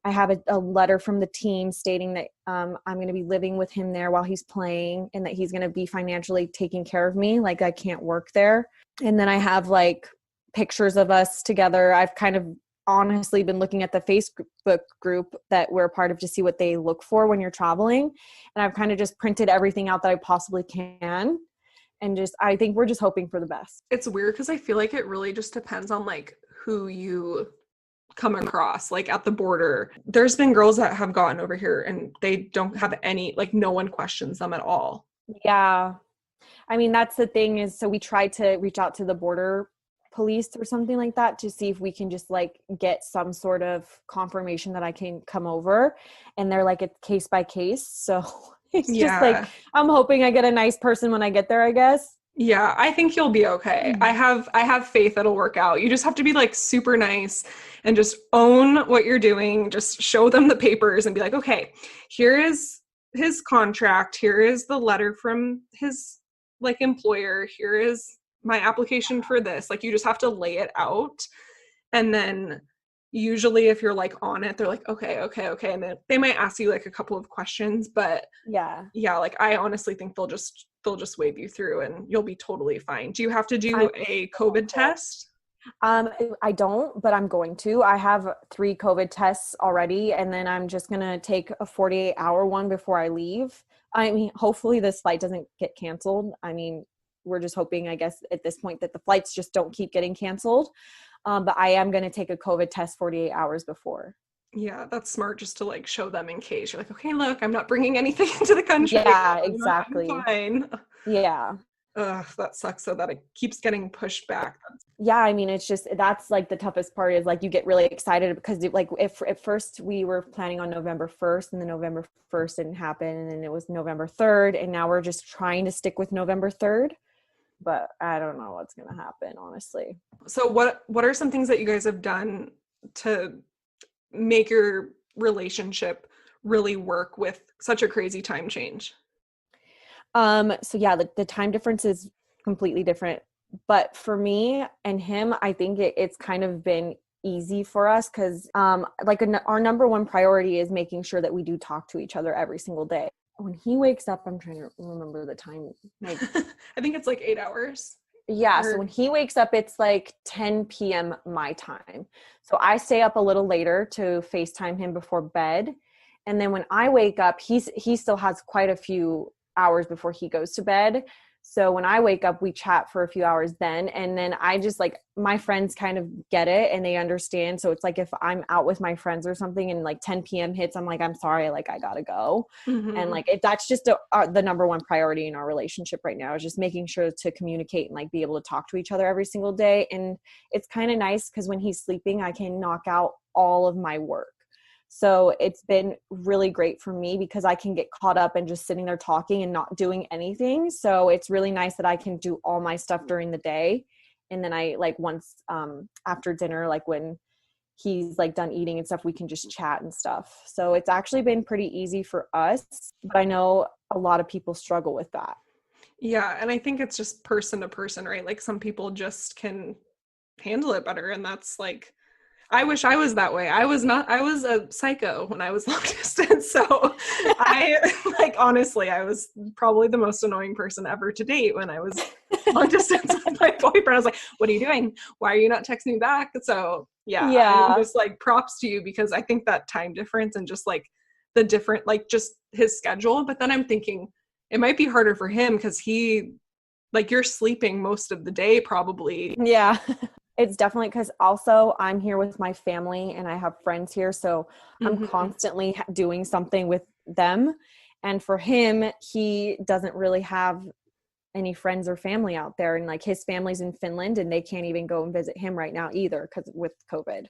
I have a letter from the team stating that I'm going to be living with him there while he's playing, and that he's going to be financially taking care of me. Like, I can't work there. And then I have like pictures of us together. I've kind of honestly been looking at the Facebook group that we're a part of to see what they look for when you're traveling. And I've kind of just printed everything out that I possibly can. And I think we're just hoping for the best. It's weird because I feel like it really just depends on like who you come across, like at the border. There's been girls that have gotten over here and they don't have any, like, no one questions them at all. Yeah. I mean, that's the thing is, so we tried to reach out to the border police or something like that to see if we can just like get some sort of confirmation that I can come over. And they're like, it's case by case. So it's just like, I'm hoping I get a nice person when I get there, I guess. Yeah, I think you'll be okay. I have faith it'll work out. You just have to be like super nice and just own what you're doing. Just show them the papers and be like, okay, here is his contract. Here is the letter from his like employer. Here is my application for this. Like, you just have to lay it out. And then usually if you're like on it, they're like, okay. And then they might ask you like a couple of questions, but yeah, like I honestly think they'll just wave you through and you'll be totally fine. Do you have to do a COVID test? I don't, but I'm going to. I have 3 COVID tests already, and then I'm just going to take a 48-hour one before I leave. I mean, hopefully this flight doesn't get canceled. I mean, we're just hoping, I guess, at this point that the flights just don't keep getting canceled. But I am going to take a COVID test 48 hours before. Yeah, that's smart, just to like show them in case you're like, okay, look, I'm not bringing anything into the country. Yeah, exactly. I'm fine. Yeah. Ugh, that sucks so that it keeps getting pushed back. Yeah, I mean, it's just, that's like the toughest part is like you get really excited because like if at first we were planning on November 1st and then November 1st didn't happen and then it was November 3rd and now we're just trying to stick with November 3rd. But I don't know what's going to happen, honestly. So what are some things that you guys have done to make your relationship really work with such a crazy time change? So yeah, the time difference is completely different. But for me and him, I think it's kind of been easy for us because our number one priority is making sure that we do talk to each other every single day. When he wakes up, I'm trying to remember the time. Like, I think it's like 8 hours. Yeah. So when he wakes up, it's like 10 p.m. my time. So I stay up a little later to FaceTime him before bed. And then when I wake up, he still has quite a few hours before he goes to bed. So when I wake up, we chat for a few hours then. And then I just like, my friends kind of get it and they understand. So it's like, if I'm out with my friends or something and like 10 p.m. hits, I'm like, I'm sorry, like I gotta go. Mm-hmm. And like, that's just the number one priority in our relationship right now is just making sure to communicate and like be able to talk to each other every single day. And it's kind of nice because when he's sleeping, I can knock out all of my work. So it's been really great for me because I can get caught up and just sitting there talking and not doing anything. So it's really nice that I can do all my stuff during the day. And then I like once after dinner, like when he's like done eating and stuff, we can just chat and stuff. So it's actually been pretty easy for us, but I know a lot of people struggle with that. Yeah. And I think it's just person to person, right? Like some people just can handle it better. And that's like, I wish I was that way. I was a psycho when I was long distance. So honestly, I was probably the most annoying person ever to date when I was long distance with my boyfriend. I was like, what are you doing? Why are you not texting me back? So yeah. Just like props to you because I think that time difference and just like the different, like just his schedule. But then I'm thinking it might be harder for him because you're sleeping most of the day probably. Yeah. It's definitely because also I'm here with my family and I have friends here. So I'm constantly doing something with them. And for him, he doesn't really have any friends or family out there. And like his family's in Finland and they can't even go and visit him right now either because with COVID.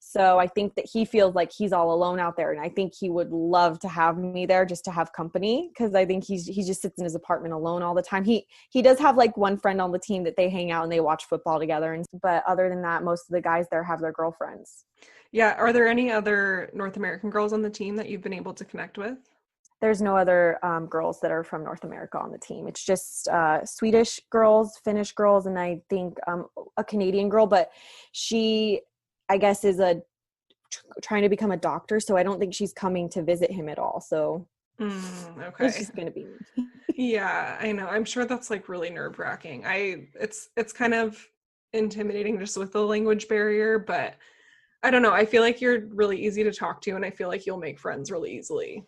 So I think that he feels like he's all alone out there. And I think he would love to have me there just to have company. Cause I think he just sits in his apartment alone all the time. He does have like one friend on the team that they hang out and they watch football together. But other than that, most of the guys there have their girlfriends. Yeah. Are there any other North American girls on the team that you've been able to connect with? There's no other girls that are from North America on the team. It's just Swedish girls, Finnish girls, and I think a Canadian girl, but she, I guess, is trying to become a doctor, so I don't think she's coming to visit him at all. So okay, it's just gonna be me. Yeah, I know. I'm sure that's like really nerve-wracking. It's kind of intimidating just with the language barrier, but I don't know. I feel like you're really easy to talk to, and I feel like you'll make friends really easily.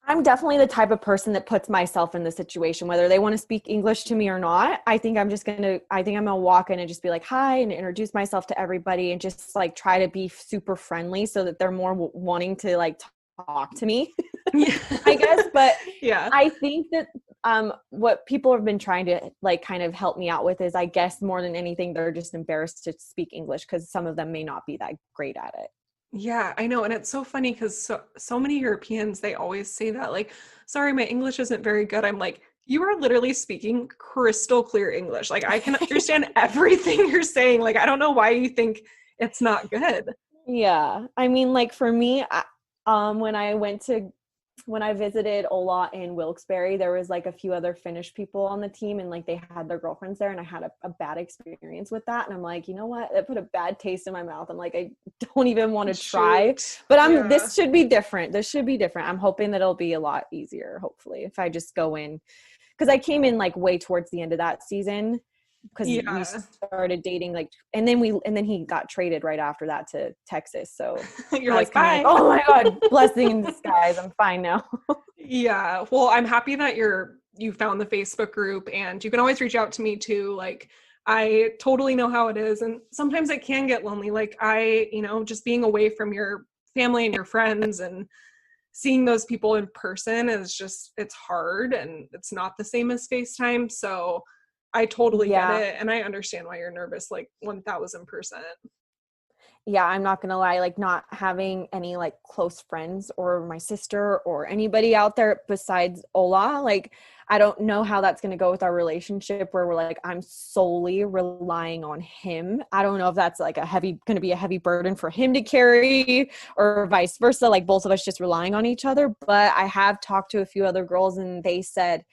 I'm definitely the type of person that puts myself in the situation, whether they want to speak English to me or not. I think I'm gonna walk in and just be like, hi, and introduce myself to everybody and just like try to be super friendly so that they're more wanting to like talk to me, Yeah. I guess. But yeah, I think that what people have been trying to like kind of help me out with is, I guess more than anything, they're just embarrassed to speak English because some of them may not be that great at it. Yeah, I know. And it's so funny because so many Europeans, they always say that, like, sorry, my English isn't very good. I'm like, you are literally speaking crystal clear English. Like, I can understand everything you're saying. Like, I don't know why you think it's not good. Yeah. I mean, like for me, when I visited Ola in Wilkes-Barre, there was like a few other Finnish people on the team and like they had their girlfriends there, and I had a bad experience with that. And I'm like, you know what? That put a bad taste in my mouth. I'm like, I don't even want to try, but this should be different. This should be different. I'm hoping that it'll be a lot easier, hopefully, if I just go in, because I came in like way towards the end of that season. Because we started dating and then he got traded right after that to Texas. So you're like, bye. Oh my God, blessing in disguise. I'm fine now. Yeah. Well, I'm happy that you found the Facebook group, and you can always reach out to me too. Like, I totally know how it is. And sometimes it can get lonely. Like just being away from your family and your friends and seeing those people in person it's hard, and it's not the same as FaceTime. So I totally get it. And I understand why you're nervous, like 1000%. Yeah, I'm not going to lie, like not having any like close friends or my sister or anybody out there besides Ola, like I don't know how that's going to go with our relationship where we're like, I'm solely relying on him. I don't know if that's like going to be a heavy burden for him to carry or vice versa, like both of us just relying on each other. But I have talked to a few other girls and they said,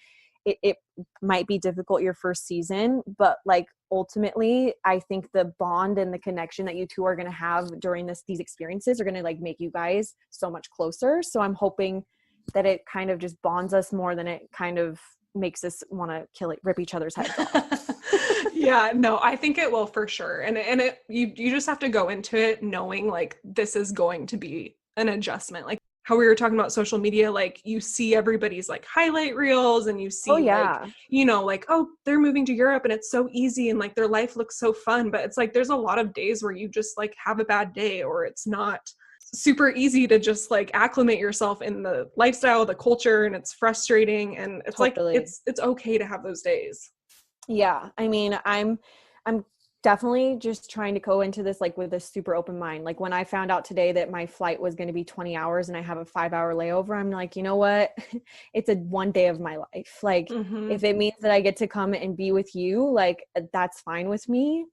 it might be difficult your first season, but like ultimately I think the bond and the connection that you two are going to have during these experiences are going to like make you guys so much closer. So I'm hoping that it kind of just bonds us more than it kind of makes us want to rip each other's heads off. Yeah, no, I think it will for sure. And you just have to go into it knowing like this is going to be an adjustment. Like how we were talking about social media, like you see everybody's like highlight reels and you see like, oh, they're moving to Europe and it's so easy and like their life looks so fun. But it's like, there's a lot of days where you just like have a bad day, or it's not super easy to just like acclimate yourself in the lifestyle, the culture, and it's frustrating. And it's totally. Like, it's okay to have those days. Yeah. I mean, I'm definitely just trying to go into this like with a super open mind. Like when I found out today that my flight was going to be 20 hours and I have a 5-hour layover, I'm like, you know what? It's a one day of my life. Like if it means that I get to come and be with you, like that's fine with me.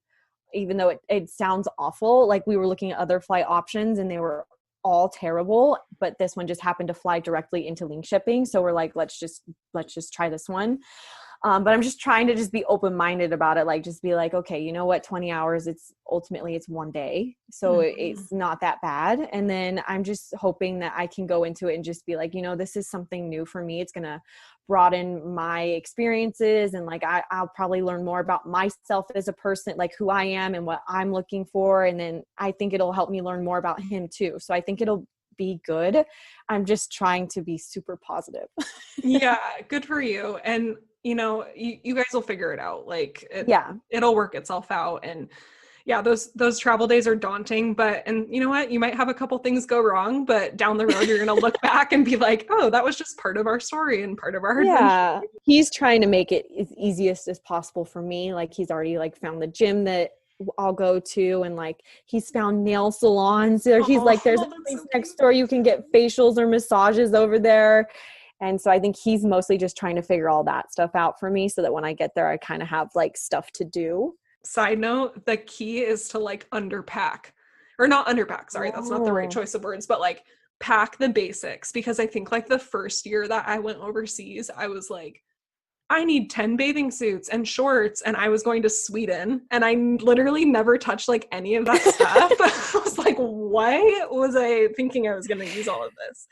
Even though it sounds awful. Like we were looking at other flight options and they were all terrible, but this one just happened to fly directly into Linköping. So we're like, let's just try this one. But I'm just trying to just be open-minded about it. Like, just be like, okay, you know what? 20 hours, it's one day. So it's not that bad. And then I'm just hoping that I can go into it and just be like, you know, this is something new for me. It's going to broaden my experiences. And like, I'll probably learn more about myself as a person, like who I am and what I'm looking for. And then I think it'll help me learn more about him too. So I think it'll be good. I'm just trying to be super positive. Yeah. Good for you. And you know, you guys will figure it out. Like, it'll work itself out. And Yeah, those travel days are daunting, and you know what? You might have a couple things go wrong, but down the road, you're going to look back and be like, oh, that was just part of our story and part of our adventure. Yeah. He's trying to make it as easiest as possible for me. Like he's already like found the gym that I'll go to, and like he's found nail salons there. He's like, there's a place next door you can get facials or massages over there. And so I think he's mostly just trying to figure all that stuff out for me so that when I get there, I kind of have like stuff to do. Side note, the key is to like underpack, or not underpack. Sorry, that's not the right choice of words, but like pack the basics, because I think like the first year that I went overseas, I was like, I need 10 bathing suits and shorts, and I was going to Sweden, and I literally never touched like any of that stuff. I was like, why was I thinking I was going to use all of this?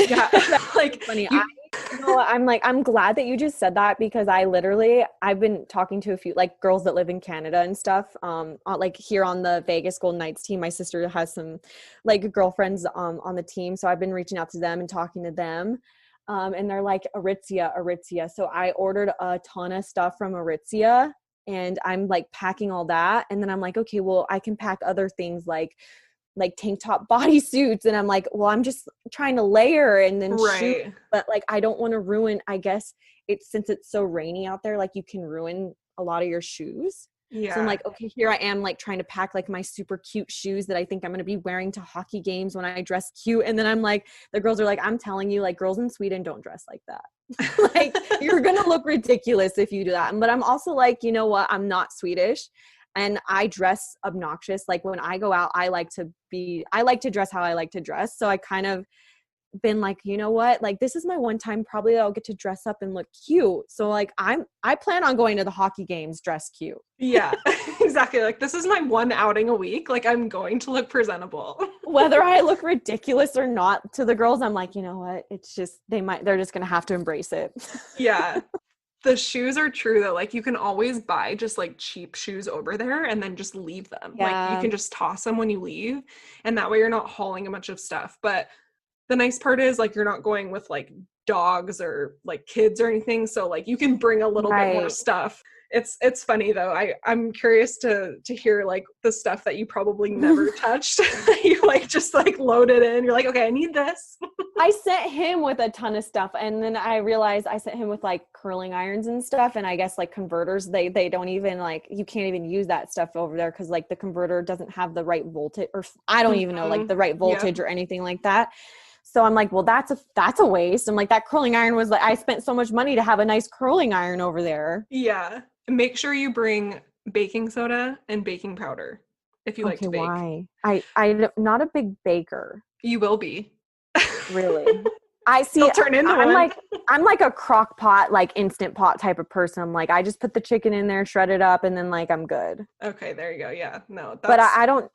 Yeah. Like funny. I'm glad that you just said that, because I've been talking to a few like girls that live in Canada and stuff. Like here on the Vegas Golden Knights team, my sister has some like girlfriends on the team. So I've been reaching out to them and talking to them. And they're like, Aritzia. So I ordered a ton of stuff from Aritzia, and I'm like packing all that. And then I'm like, okay, well, I can pack other things like tank top bodysuits. And I'm like, well, I'm just trying to layer and then shoot. But like, I don't want to ruin, I guess since it's so rainy out there, like you can ruin a lot of your shoes. Yeah. So I'm like, okay, here I am like trying to pack like my super cute shoes that I think I'm going to be wearing to hockey games when I dress cute. And then I'm like, the girls are like, I'm telling you, like girls in Sweden don't dress like that. Like you're going to look ridiculous if you do that. But I'm also like, you know what? I'm not Swedish. And I dress obnoxious. Like when I go out, I like to dress how I like to dress. So I kind of been like, you know what? Like this is my one time probably I'll get to dress up and look cute. So like I plan on going to the hockey games dressed cute. Yeah, exactly. Like this is my one outing a week. Like I'm going to look presentable. Whether I look ridiculous or not to the girls, I'm like, you know what? It's just, they're just going to have to embrace it. Yeah. The shoes are true though. Like you can always buy just like cheap shoes over there and then just leave them. Yeah. Like you can just toss them when you leave, and that way you're not hauling a bunch of stuff. But the nice part is like you're not going with like dogs or like kids or anything. So like you can bring a little bit more stuff. It's funny though. I'm curious to hear like the stuff that you probably never touched. You like just like loaded in. You're like, okay, I need this. I sent him with a ton of stuff, and then I realized I sent him with like curling irons and stuff, and I guess like converters, they don't even like, you can't even use that stuff over there because like the converter doesn't have the right voltage, or I don't even know like the right voltage or anything like that. So I'm like, well, that's a waste. I'm like, that curling iron was like, I spent so much money to have a nice curling iron over there. Yeah. Make sure you bring baking soda and baking powder if you like to bake. Why? I'm not a big baker. You will be. Really? I see. It'll turn into one. I'm like a crock pot, like instant pot type of person. I'm like, I just put the chicken in there, shred it up, and then like I'm good. Okay, there you go. Yeah, no. But I don't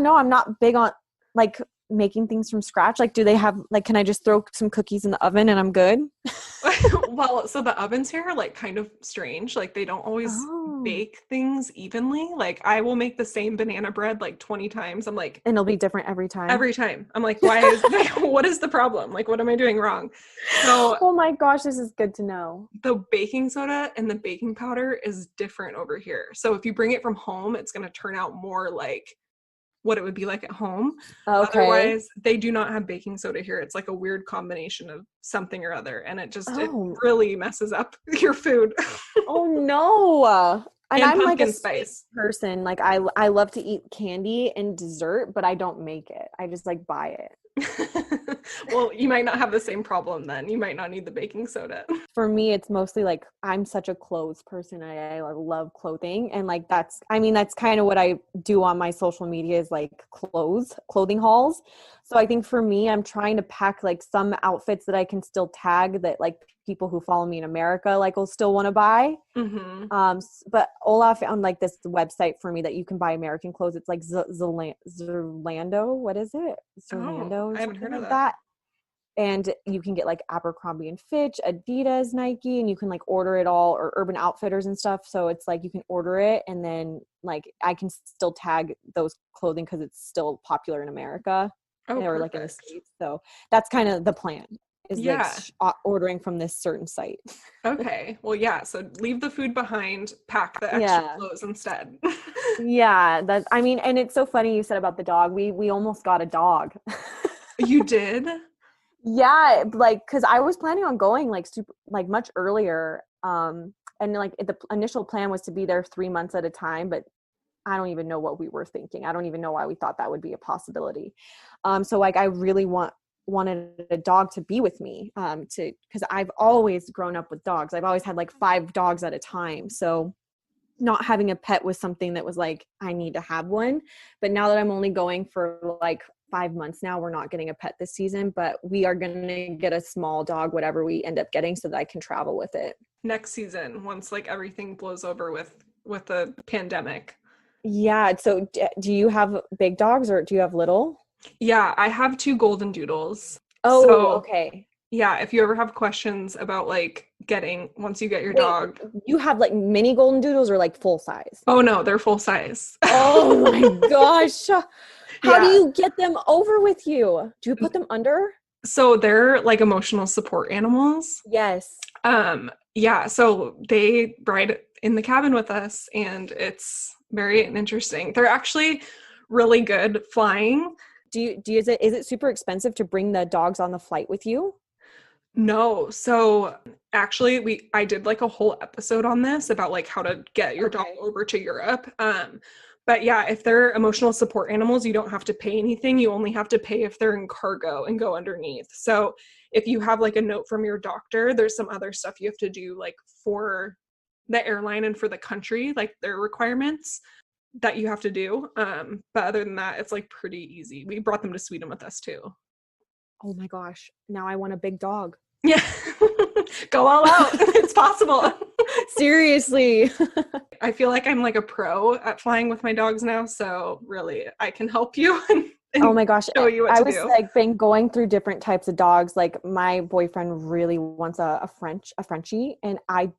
know. I'm not big on like making things from scratch. Like, do they have like, can I just throw some cookies in the oven and I'm good? Well, so the ovens here are like kind of strange. Like they don't always bake things evenly. Like I will make the same banana bread like 20 times. I'm like, and it'll be different every time. Every time. I'm like, why is what is the problem? Like, what am I doing wrong? So, oh my gosh, this is good to know. The baking soda and the baking powder is different over here. So if you bring it from home, it's going to turn out more like what it would be like at home. Okay. Otherwise, they do not have baking soda here. It's like a weird combination of something or other, and it really messes up your food. Oh no. And I'm like a spice person. Like I love to eat candy and dessert, but I don't make it. I just like buy it. Well, you might not have the same problem then. You might not need the baking soda. For me, it's mostly like I'm such a clothes person. I love clothing, and like that's kind of what I do on my social media is like clothing hauls. So I think for me, I'm trying to pack like some outfits that I can still tag that like people who follow me in America like will still want to buy. Mm-hmm. But Ola found like this website for me that you can buy American clothes. It's like Zerlando. What is it? Zerlando. I haven't heard of that. And you can get like Abercrombie and Fitch, Adidas, Nike, and you can like order it all, or Urban Outfitters and stuff. So it's like you can order it, and then like I can still tag those clothing because it's still popular in America. Or like in the States. So that's kind of the plan. is like Yeah. ordering from this certain site. Okay. Well, yeah. So leave the food behind, pack the extra Yeah. clothes instead. Yeah, that I mean, and it's so funny you said about the dog. We almost got a dog. You did? Yeah, like cuz I was planning on going like super like much earlier and like the initial plan was to be there 3 months at a time, but I don't even know what we were thinking. I don't even know why we thought that would be a possibility. So like I really wanted a dog to be with me to because I've always grown up with dogs. I've always had like 5 dogs at a time. So not having a pet was something that was like I need to have one. But now that I'm only going for like 5 months now, we're not getting a pet this season, but we are going to get a small dog whatever we end up getting so that I can travel with it. Next season, once like everything blows over with the pandemic. Yeah, so do you have big dogs or do you have little? Yeah, I have 2 golden doodles. Oh, So, okay. yeah, if you ever have questions about like getting once you get your Wait, dog. you have like mini golden doodles or like full size? Oh no, they're full size. Oh my gosh. How do Yeah. you get them over with you? Do you put them under? So they're like emotional support animals. Yes. Yeah, so they ride in the cabin with us and it's very interesting. They're actually really good flying. Is it super expensive to bring the dogs on the flight with you? No, so actually I did like a whole episode on this about like how to get your dog Okay. over to Europe. But yeah, if they're emotional support animals, you don't have to pay anything. You only have to pay if they're in cargo and go underneath. So if you have like a note from your doctor, there's some other stuff you have to do like for the airline and for the country, like their requirements that you have to do. But other than that, it's like pretty easy. We brought them to Sweden with us too. Oh my gosh. Now I want a big dog. Yeah. Go all out. It's possible. Seriously. I feel like I'm like a pro at flying with my dogs now, so really I can help you and Oh my gosh. show you what I to was do. like been going through different types of dogs. Like my boyfriend really wants a Frenchie, and I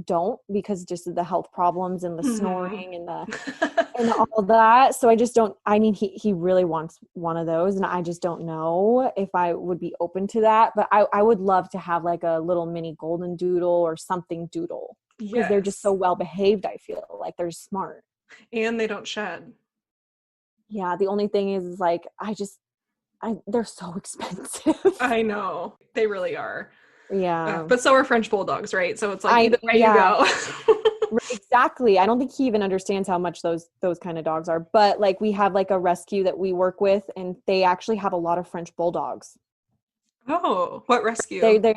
don't because just of the health problems and the Mhm. snoring and the and all that. So I just don't, I mean, he really wants one of those and I just don't know if I would be open to that, but I would love to have like a little mini golden doodle or something doodle because they're just so Yes. well behaved. I feel like they're smart. And they don't shed. Yeah. The only thing is like, they're so expensive. I know. They really are. Yeah. But so are French bulldogs, right? So it's like either way you Yeah. go. Exactly. I don't think he even understands how much those kind of dogs are. But like we have like a rescue that we work with, and they actually have a lot of French bulldogs. Oh, what rescue? They're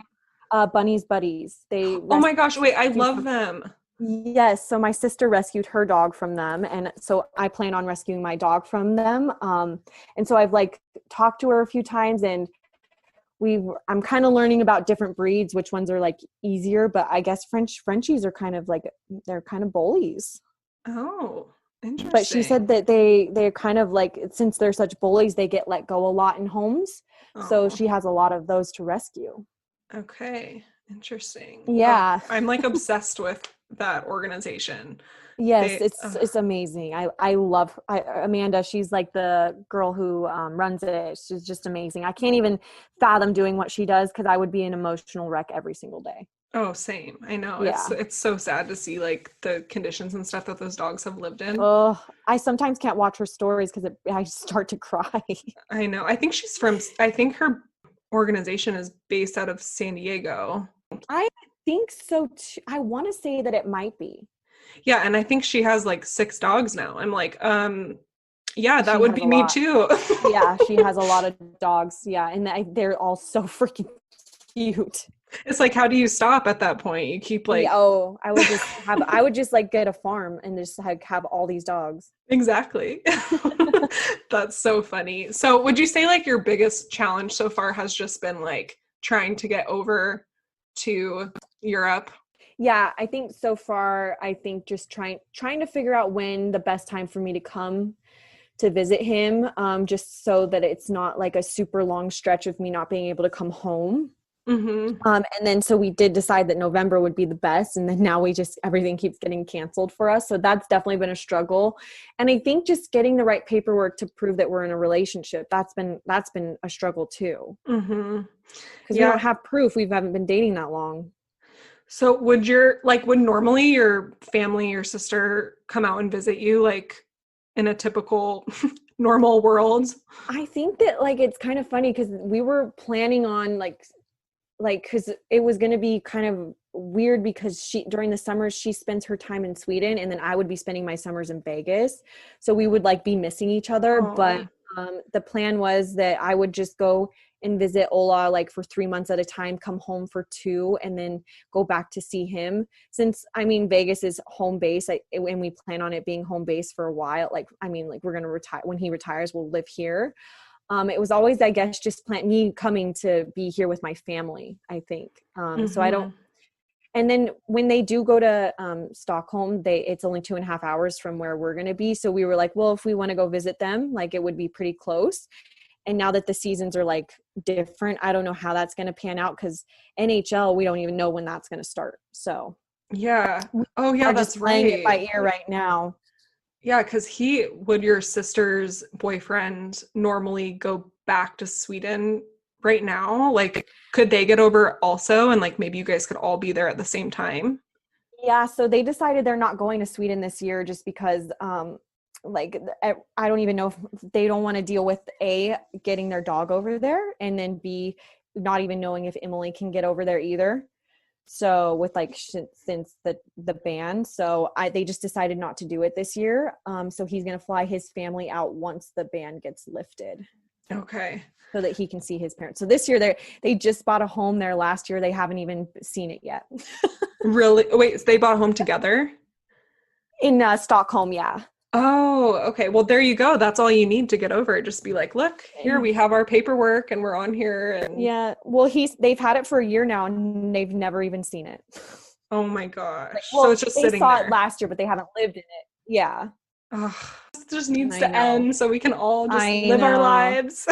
Bunny's buddies. They Oh my gosh, wait, I rescue love from, them. yes. So my sister rescued her dog from them, and so I plan on rescuing my dog from them. And so I've like talked to her a few times, and I'm kind of learning about different breeds, which ones are like easier, but I guess Frenchies are kind of like they're kind of bullies. Oh, But she said interesting. that they're kind of like since they're such bullies, they get let go a lot in homes. So Oh, she has a lot of those to rescue. okay. Interesting. Oh, Yeah. I'm like obsessed with that organization. Yes, They, it's amazing. I love Amanda. She's like the girl who runs it. She's just amazing. I can't even fathom doing what she does because I would be an emotional wreck every single day. oh, same. I know. Yeah. It's so sad to see like the conditions and stuff that those dogs have lived in. Oh, I sometimes can't watch her stories because I start to cry. I know. I think her organization is based out of San Diego. I think so too. I want to say that it might be. Yeah, and I think she has like 6 dogs now. I'm like, yeah, that She would has be a me lot. too. Yeah, she has a lot of dogs. Yeah, and they're all so freaking cute. It's like, how do you stop at that point? You keep Yeah, like, oh, I would just like get a farm and just like have all these dogs. exactly. That's so funny. So, would you say like your biggest challenge so far has just been like trying to get over to Europe? Yeah, I think so far, I think just trying to figure out when the best time for me to come to visit him, just so that it's not like a super long stretch of me not being able to come home. And then so we did decide that November would be the best. And then now everything keeps getting canceled for us. So that's definitely been a struggle. And I think just getting the right paperwork to prove that we're in a relationship, that's been a struggle too. Because we don't have proof. We haven't been dating that long. So would normally your family, your sister come out and visit you like in a typical normal world? I think that like, it's kind of funny because we were planning on because it was going to be kind of weird because during the summers, she spends her time in Sweden and then I would be spending my summers in Vegas. So we would like be missing each other. Aww. But the plan was that I would just go and visit Ola like for 3 months at a time, come home for 2 and then go back to see him. Since Vegas is home base and we plan on it being home base for a while. We're going to retire. When he retires, we'll live here. It was always, I guess, just me coming to be here with my family, I think. So I don't, and then when they do go to Stockholm, it's only 2.5 hours from where we're going to be. So we were like, well, if we want to go visit them, like it would be pretty close. And now that the seasons are like different, I don't know how that's going to pan out because NHL, we don't even know when that's going to start. So yeah. Oh yeah, that's just playing it by ear right now. Yeah, because would your sister's boyfriend normally go back to Sweden right now? Like, could they get over also? And like, maybe you guys could all be there at the same time? Yeah, so they decided they're not going to Sweden this year just because, I don't even know if they don't want to deal with A, getting their dog over there, and then B, not even knowing if Emily can get over there either. So with since the ban, so they just decided not to do it this year. So he's going to fly his family out once the ban gets lifted. Okay. So that he can see his parents. So this year they just bought a home there last year. They haven't even seen it yet. Really? Wait, so they bought a home together? In Stockholm, yeah. Oh, okay. Well, there you go. That's all you need to get over it. Just be like, look, here we have our paperwork and we're on here. And yeah. Well, they've had it for a year now and they've never even seen it. Oh my gosh. So it's just sitting there. They saw it last year, but they haven't lived in it. Yeah. Ugh, this just needs to end so we can all just live our lives.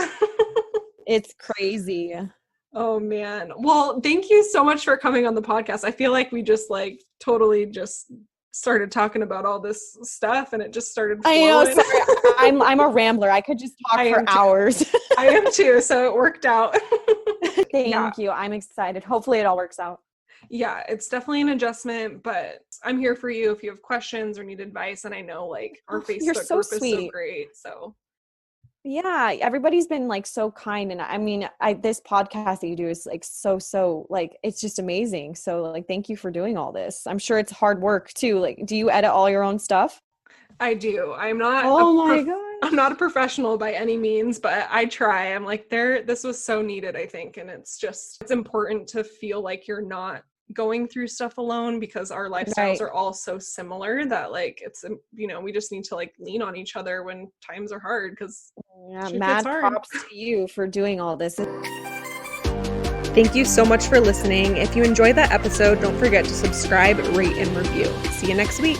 It's crazy. Oh man. Well, thank you so much for coming on the podcast. I feel like we just totally just started talking about all this stuff and it just started flowing. I know, sorry. I'm a rambler. I could just talk for hours. I am too, so it worked out. Thank you. I'm excited. Hopefully it all works out. Yeah, it's definitely an adjustment, but I'm here for you if you have questions or need advice. And I know our Facebook group is so great. So yeah, everybody's been so kind. And this podcast that you do is so it's just amazing. So thank you for doing all this. I'm sure it's hard work too. Do you edit all your own stuff? I do. I'm not. I'm not a professional by any means, but I try. I'm this was so needed, I think. And it's important to feel like you're not going through stuff alone because our lifestyles are all so similar that it's we just need to lean on each other when times are hard because mad props to you for doing all this. Thank you so much for listening. If you enjoyed that episode, don't forget to subscribe, rate, and review. See you next week.